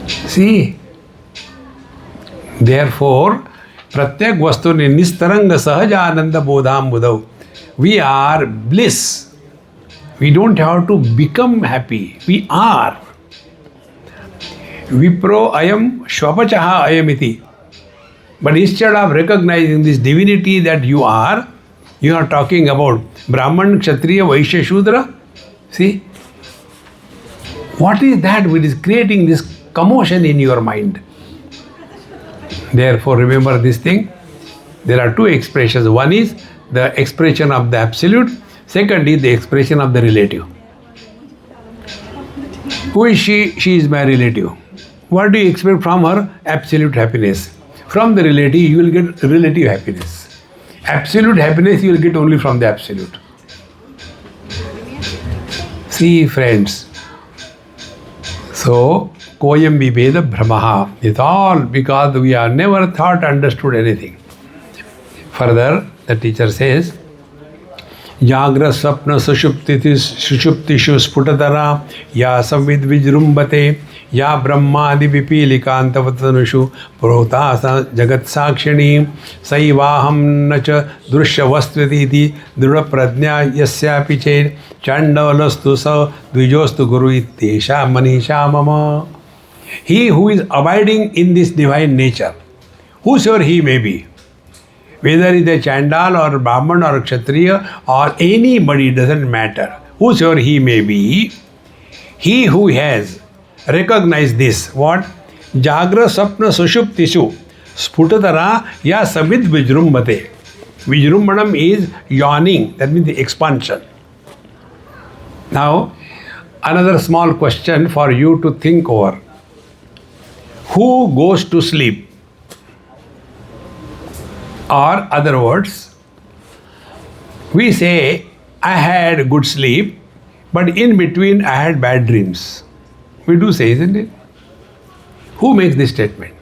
See, therefore, pratyek vastuni nistaranga sahaja ananda bodham budhau. We are bliss. We don't have to become happy. We are. Vipro ayam shvapachaha ayamiti. But instead of recognizing this divinity that you are talking about Brahman, Kshatriya, Vaishya, Shudra. See? What is that which is creating this commotion in your mind? Therefore, remember this thing. There are two expressions. One is the expression of the absolute. Second is the expression of the relative. Who is she? She is my relative. What do you expect from her? Absolute happiness. From the relative, you will get relative happiness. Absolute happiness you will get only from the absolute. See, friends. So, koyam viveda brahmaha. It's all because we have never thought, understood anything. Further, the teacher says, Jagra sapna sushuptishu sputatara ya samvid vijrumbate ya brahmadi vipilikantavattanushu protasa jagat sakshini saivaham nacha drushya vastviti dhrudha pradnya yasyapi ched chandavalastu sa dvijostu guru ittesha manisha mama. He who is abiding in this divine nature, whosoever he may be, whether it is a Chandal or Brahman or Kshatriya or anybody, doesn't matter. Whosoever he may be, he who has recognized this, what? Jagra sapna sushuptishu sputatara ya samid vijrumbate. Vijrumbanam is yawning, that means the expansion. Now, another small question for you to think over. Who goes to sleep? Or other words, we say, I had good sleep, but in between I had bad dreams. We do say, isn't it? Who makes this statement?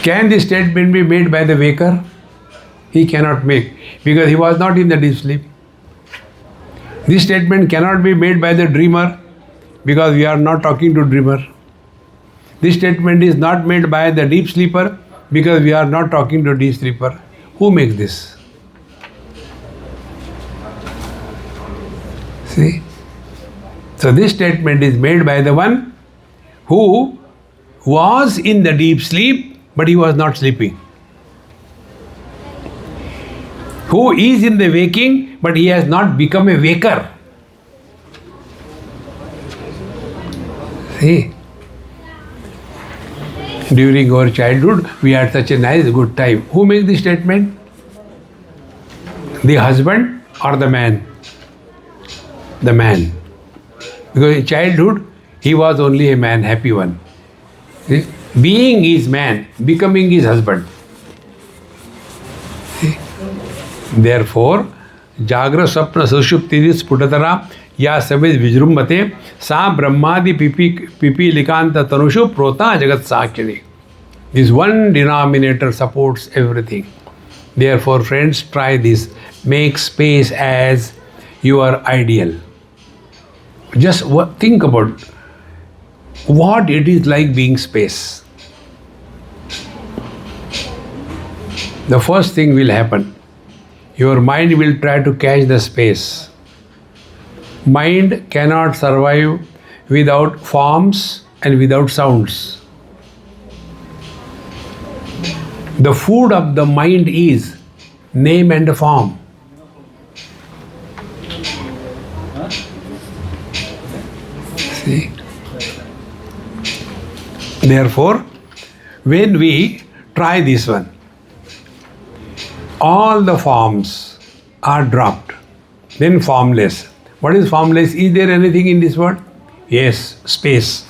Can this statement be made by the waker? He cannot make, because he was not in the deep sleep. This statement cannot be made by the dreamer, because we are not talking to dreamer. This statement is not made by the deep sleeper, because we are not talking to deep sleeper. Who makes this? See? So this statement is made by the one who was in the deep sleep, but he was not sleeping. Who is in the waking, but he has not become a waker. See? During our childhood, we had such a nice, good time. Who makes this statement? The husband or the man? The man. Because in childhood, he was only a man, happy one. See? Being is man, becoming is husband. See? Therefore, Jagra Sapna Sushupti Sputatara Ya Savid Vijrumbate Sa Brahmadi Pipi Likanta Tanushu Prota Jagat Sakshini. This one denominator supports everything. Therefore, friends, try this. Make space as your ideal. Just think about what it is like being space. The first thing will happen. Your mind will try to catch the space. Mind cannot survive without forms and without sounds. The food of the mind is name and form. See? Therefore, when we try this one, all the forms are dropped, then formless. What is formless? Is there anything in this world? Yes, space.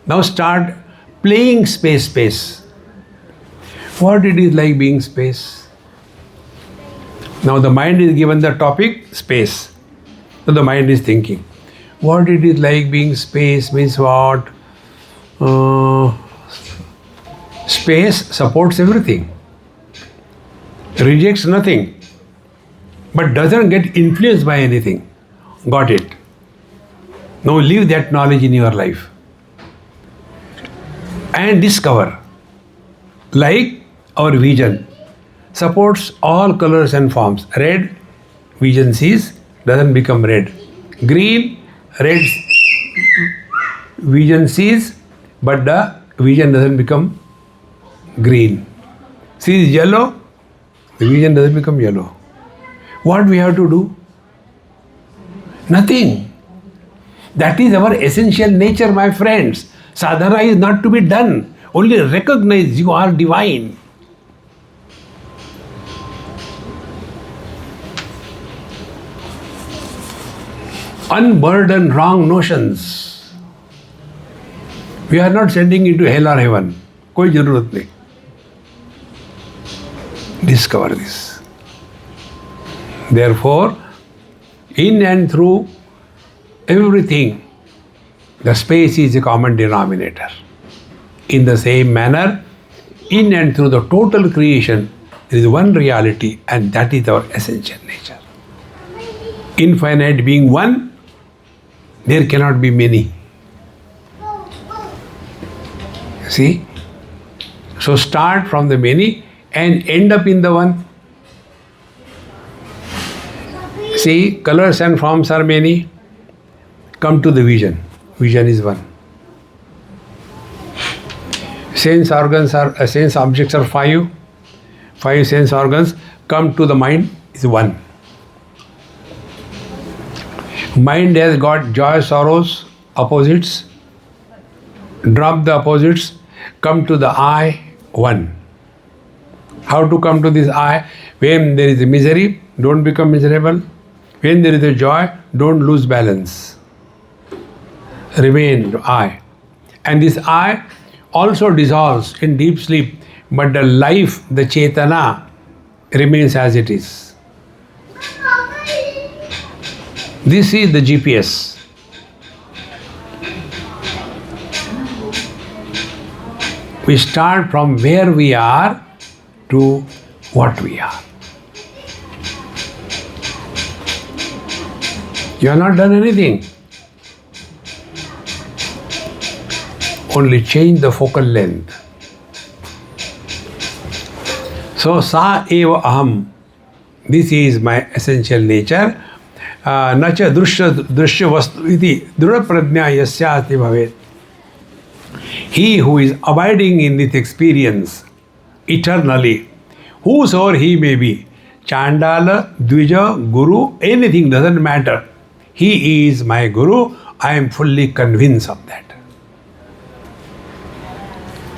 Now start playing space. What it is like being space? Now the mind is given the topic, space. So the mind is thinking. What it is like being space means what? Space supports everything. Rejects nothing. But doesn't get influenced by anything. Got it. Now leave that knowledge in your life. And discover. Like our vision supports all colors and forms. Red, vision sees, doesn't become red. Green, red, vision sees, but the vision doesn't become green. Sees yellow, the vision doesn't become yellow. What we have to do? Nothing. That is our essential nature, my friends. Sadhana is not to be done. Only recognize you are divine. Unburden wrong notions. We are not sending you to hell or heaven. कोई जरूरत नहीं. Discover this. Therefore, in and through everything, the space is a common denominator. In the same manner, in and through the total creation, there is one reality, and that is our essential nature. Infinite being one, there cannot be many. See? So start from the many and end up in the one. See, colors and forms are many. Come to the vision. Vision is one. Sense objects are five. Five sense organs. Come to the mind is one. Mind has got joy, sorrows, opposites. Drop the opposites. Come to the I, one. How to come to this I? When there is a misery, don't become miserable. When there is a joy, don't lose balance. Remain I. And this I also dissolves in deep sleep, but the life, the Chetana, remains as it is. This is the GPS. We start from where we are to what we are. You have not done anything. Only change the focal length. So, sa eva aham. This is my essential nature. Nacha drushya vastu iti dhrudha prajna yasya ati bhavet. He who is abiding in this experience eternally, whosoever he may be, Chandala, Dvija, Guru, anything doesn't matter. He is my Guru. I am fully convinced of that.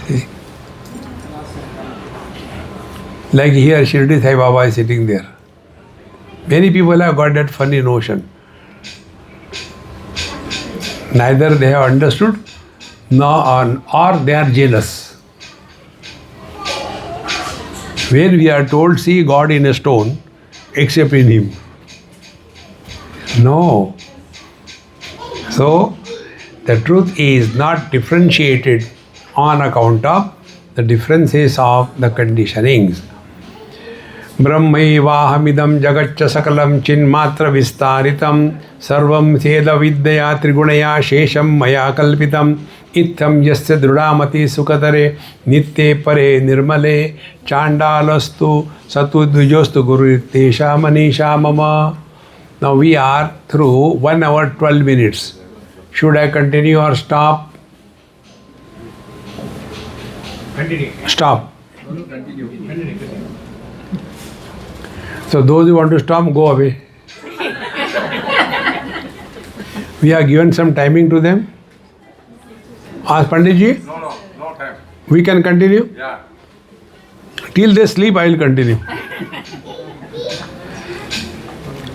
See? Like here, Shirdi Sai Baba is sitting there. Many people have got that funny notion. Neither they have understood, or they are jealous. When we are told, see God in a stone, except in Him. No. So, the truth is not differentiated on account of the differences of the conditionings. Brahmaivahamidam jagatcha sakalam chinmatra vistaritam sarvam seda vidyaya trigunaya shesham maya kalpitam itham yasya drudamati sukatare nitye pare nirmale chandalastu satu dvijostu gururitesha manisha mama. Now we are through 1 hour 12 minutes. Should I continue or stop? Continue. Stop. Continue. So those who want to stop, go away. We have given some timing to them. Ask Panditji. No time. We can continue? Yeah. Till they sleep, I will continue.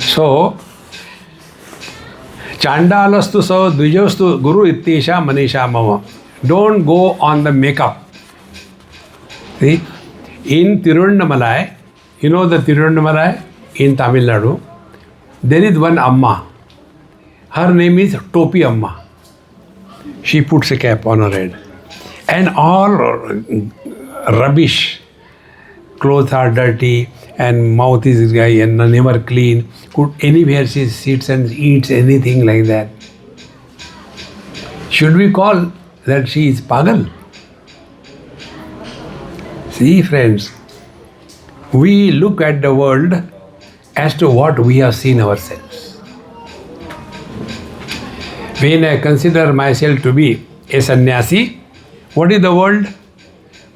So, Chandalastu so Dvijostu Guru Ittesha Manisha Mama. Don't go on the makeup. See, in Tirunnamalai, you know the Tirunnamalai in Tamil Nadu, there is one Amma. Her name is Topi Amma. She puts a cap on her head. And all rubbish, clothes are dirty and mouth is guy and never clean. Could anywhere she sits and eats anything like that. Should we call that she is pagal? See friends, we look at the world as to what we have seen ourselves. When I consider myself to be a sannyasi, what is the world?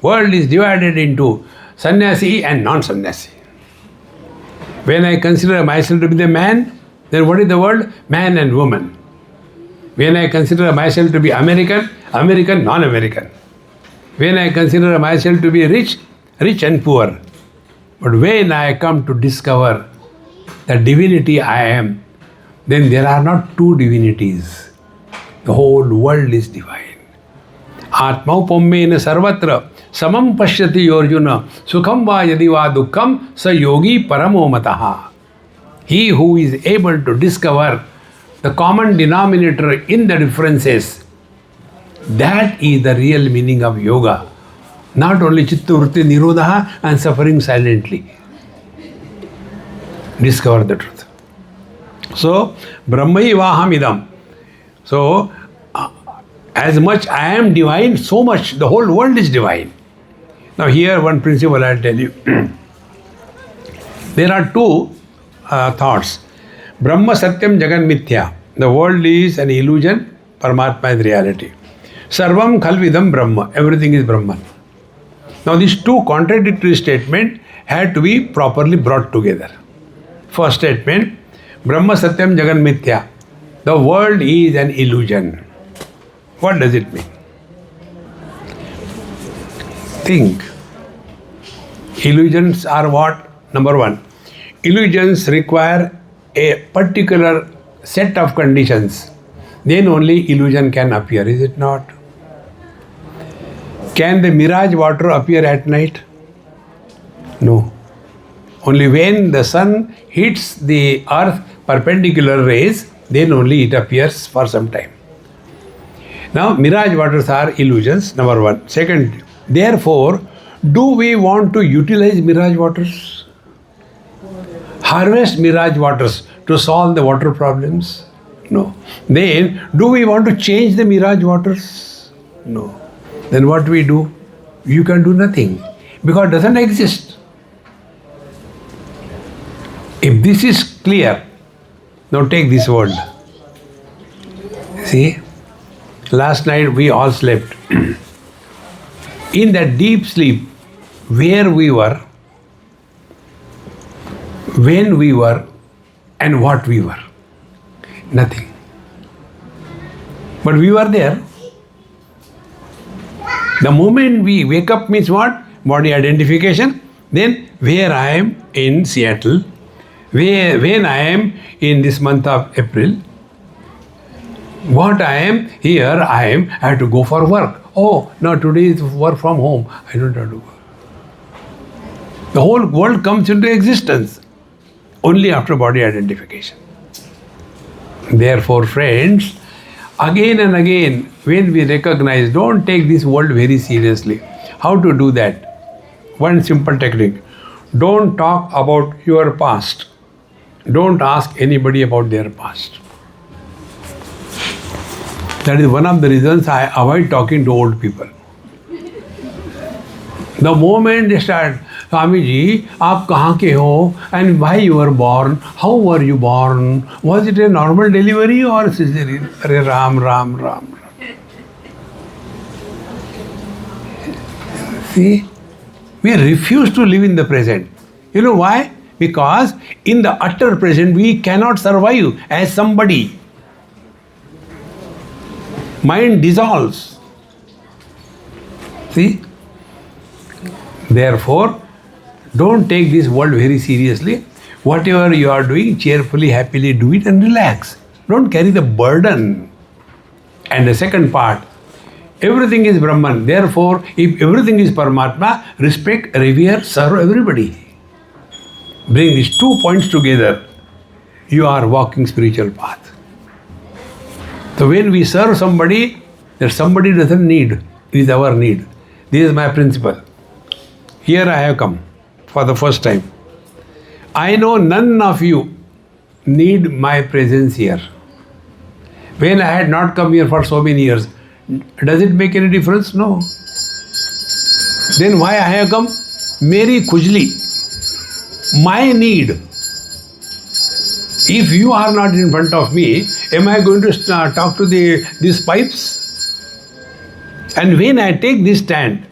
World is divided into sannyasi and non-sannyasi. When I consider myself to be the man, then what is the world? Man and woman. When I consider myself to be American, American, non-American. When I consider myself to be rich, rich and poor. But when I come to discover the divinity I am, then there are not two divinities. The whole world is divine. Atmaupamena sarvatra samam pashyati yorjuna sukham va yadi va dukkham sa yogi paramo mataha. He who is able to discover the common denominator in the differences, that is the real meaning of yoga. Not only chitta vritti nirodha and suffering silently. Discover the truth. So, Brahmaivaham. So, as much I am divine, so much the whole world is divine. Now here one principle I'll tell you. There are two thoughts. Brahma Satyam Jagan Mithya. The world is an illusion, Paramatma is reality. Sarvam Khalvidam Brahma. Everything is Brahman. Now these two contradictory statements had to be properly brought together. First statement, Brahma Satyam Jagan Mithya. The world is an illusion. What does it mean? Think. Illusions are what? Number one, illusions require a particular set of conditions, then only illusion can appear, is it not? Can the mirage water appear at night? No. Only when the sun hits the earth perpendicular rays, then only it appears for some time. Now, mirage waters are illusions, number one. Second, therefore, do we want to utilize mirage waters? Harvest mirage waters to solve the water problems? No. Then, do we want to change the mirage waters? No. Then what we do? You can do nothing because it doesn't exist. If this is clear, now take this word. See, last night we all slept. In that deep sleep, where we were, when we were, and what we were. Nothing. But we were there. The moment we wake up means what? Body identification. Then where I am in Seattle, when I am in this month of April, what I am here, I have to go for work. Oh, no, today is work from home. I don't have to work. The whole world comes into existence only after body identification. Therefore, friends, again and again, when we recognize, don't take this world very seriously. How to do that? One simple technique. Don't talk about your past. Don't ask anybody about their past. That is one of the reasons I avoid talking to old people. The moment they start, Swami ji, aap kahan ke ho, and why you were born, how were you born, was it a normal delivery or cesarean? Arey Ram, Ram, Ram. See, we refuse to live in the present. You know why? Because in the utter present we cannot survive as somebody. Mind dissolves. See? Therefore, don't take this world very seriously. Whatever you are doing, cheerfully, happily do it and relax. Don't carry the burden. And the second part, everything is Brahman. Therefore, if everything is Paramatma, respect, revere, serve everybody. Bring these 2 points together. You are walking spiritual path. So when we serve somebody, that somebody doesn't need, it is our need. This is my principle. Here I have come for the first time. I know none of you need my presence here. When I had not come here for so many years, does it make any difference? No. Then why I have come? Meri khujli. My need. If you are not in front of me, am I going to talk to these pipes? And when I take this stand,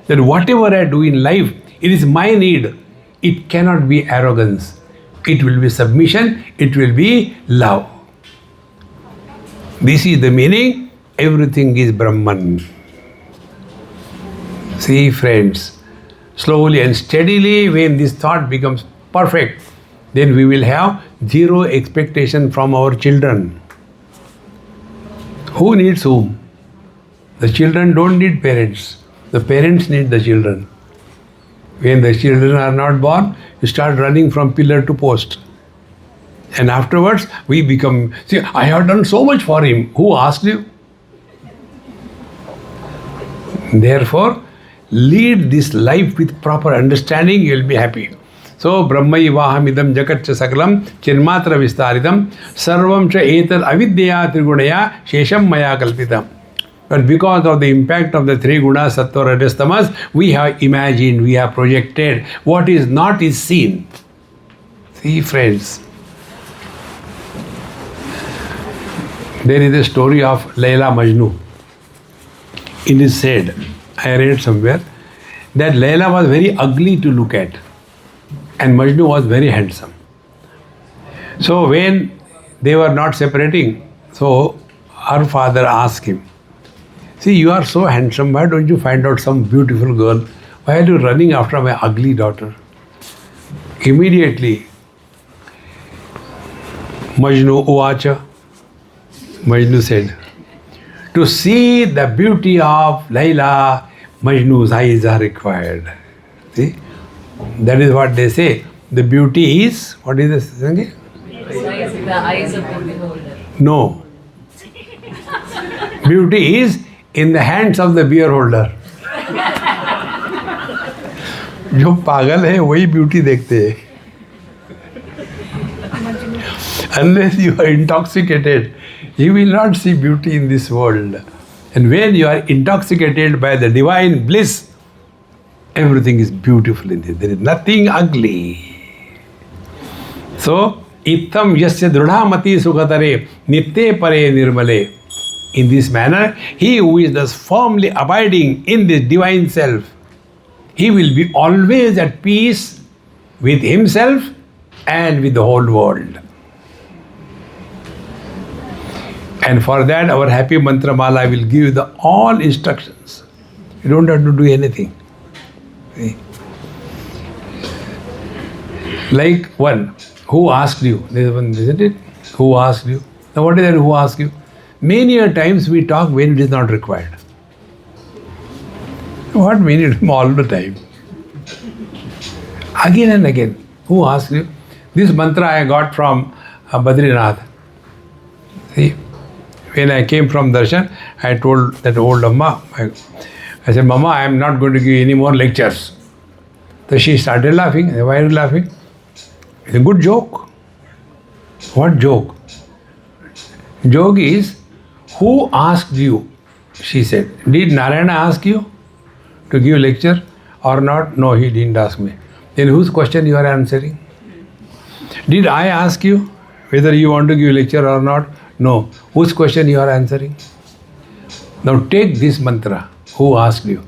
that whatever I do in life, it is my need, it cannot be arrogance. It will be submission, it will be love. This is the meaning, everything is Brahman. See, friends, slowly and steadily, when this thought becomes perfect, then we will have zero expectation from our children. Who needs whom? The children don't need parents. The parents need the children. When the children are not born, you start running from pillar to post. And afterwards, we become, see, I have done so much for him. Who asked you? Therefore, lead this life with proper understanding, you will be happy. So, Brahmaivaham idam jagat cha sakalam chinmatra vistaridam sarvam cha etal avidyaya trigunaya shesham maya kalpitam. But because of the impact of the three gunas, sattva, rajas, tamas, we have imagined, we have projected. What is not is seen. See, friends, there is a story of Layla Majnu. It is said, I read somewhere, that Layla was very ugly to look at and Majnu was very handsome. So when they were not separating, so her father asked him, see, you are so handsome, why don't you find out some beautiful girl? Why are you running after my ugly daughter? Immediately, Majnu Uvacha. Majnu said, to see the beauty of Laila, Majnu's eyes are required. See? That is what they say. The beauty is, what is this? The eyes of the beholder. No. Beauty is in the hands of the beer holder. जो पागल है वही beauty देखते हैं. Unless you are intoxicated, you will not see beauty in this world. And when you are intoxicated by the divine bliss, everything is beautiful in it. There is nothing ugly. So, ittam yasya drudhamati sukhatare nitye pare nirmale. In this manner, he who is thus firmly abiding in this divine self, he will be always at peace with himself and with the whole world. And for that, our happy mantra mala will give you the all instructions. You don't have to do anything. See? Like one who asked you, there is one, isn't it? Who asked you? Now what is that who asked you? Many a times we talk when it is not required. What mean all the time? Again and again. Who asked you? This mantra I got from Badrinath. See, when I came from Darshan, I told that old Amma, I said, Mama, I am not going to give any more lectures. So she started laughing. I said, why are you laughing? It's a good joke. What joke? Joke is, who asked you? She said, did Narayana ask you to give lecture or not? No, he didn't ask me. Then whose question you are answering? Did I ask you whether you want to give lecture or not? No. Whose question you are answering? Now take this mantra. Who asked you?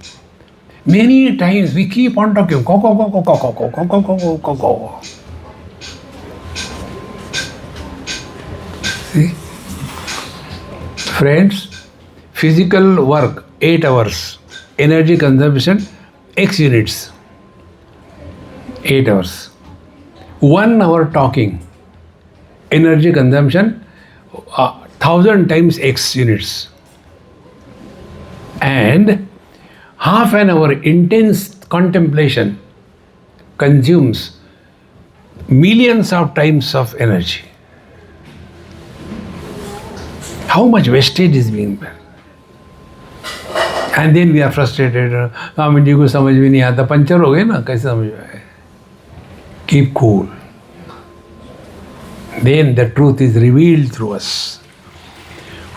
Many times we keep on talking. Go, go, go, go, go, go, go, go, go, go, go, go. See? Friends, physical work 8 hours. Energy consumption X units. 8 hours. 1 hour talking. Energy consumption 1000 times X units. And half an hour intense contemplation consumes millions of times of energy. How much wastage is being done? And then we are frustrated. Swami ji को समझ भी नहीं आता, puncture हो गए ना, कैसे समझ आए? Keep cool. Then the truth is revealed through us.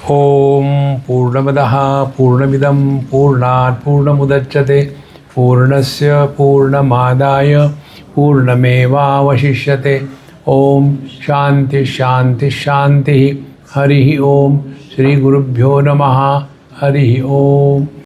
Om Purnamadaha Purnamidam Purnat Purnamudachyate Purnasya Purnamadaya Purnameva Vashishyate. Om Shanti Shanti Shanti. Harihi Om. Shri Gurubhyo Namaha. Harihi Om.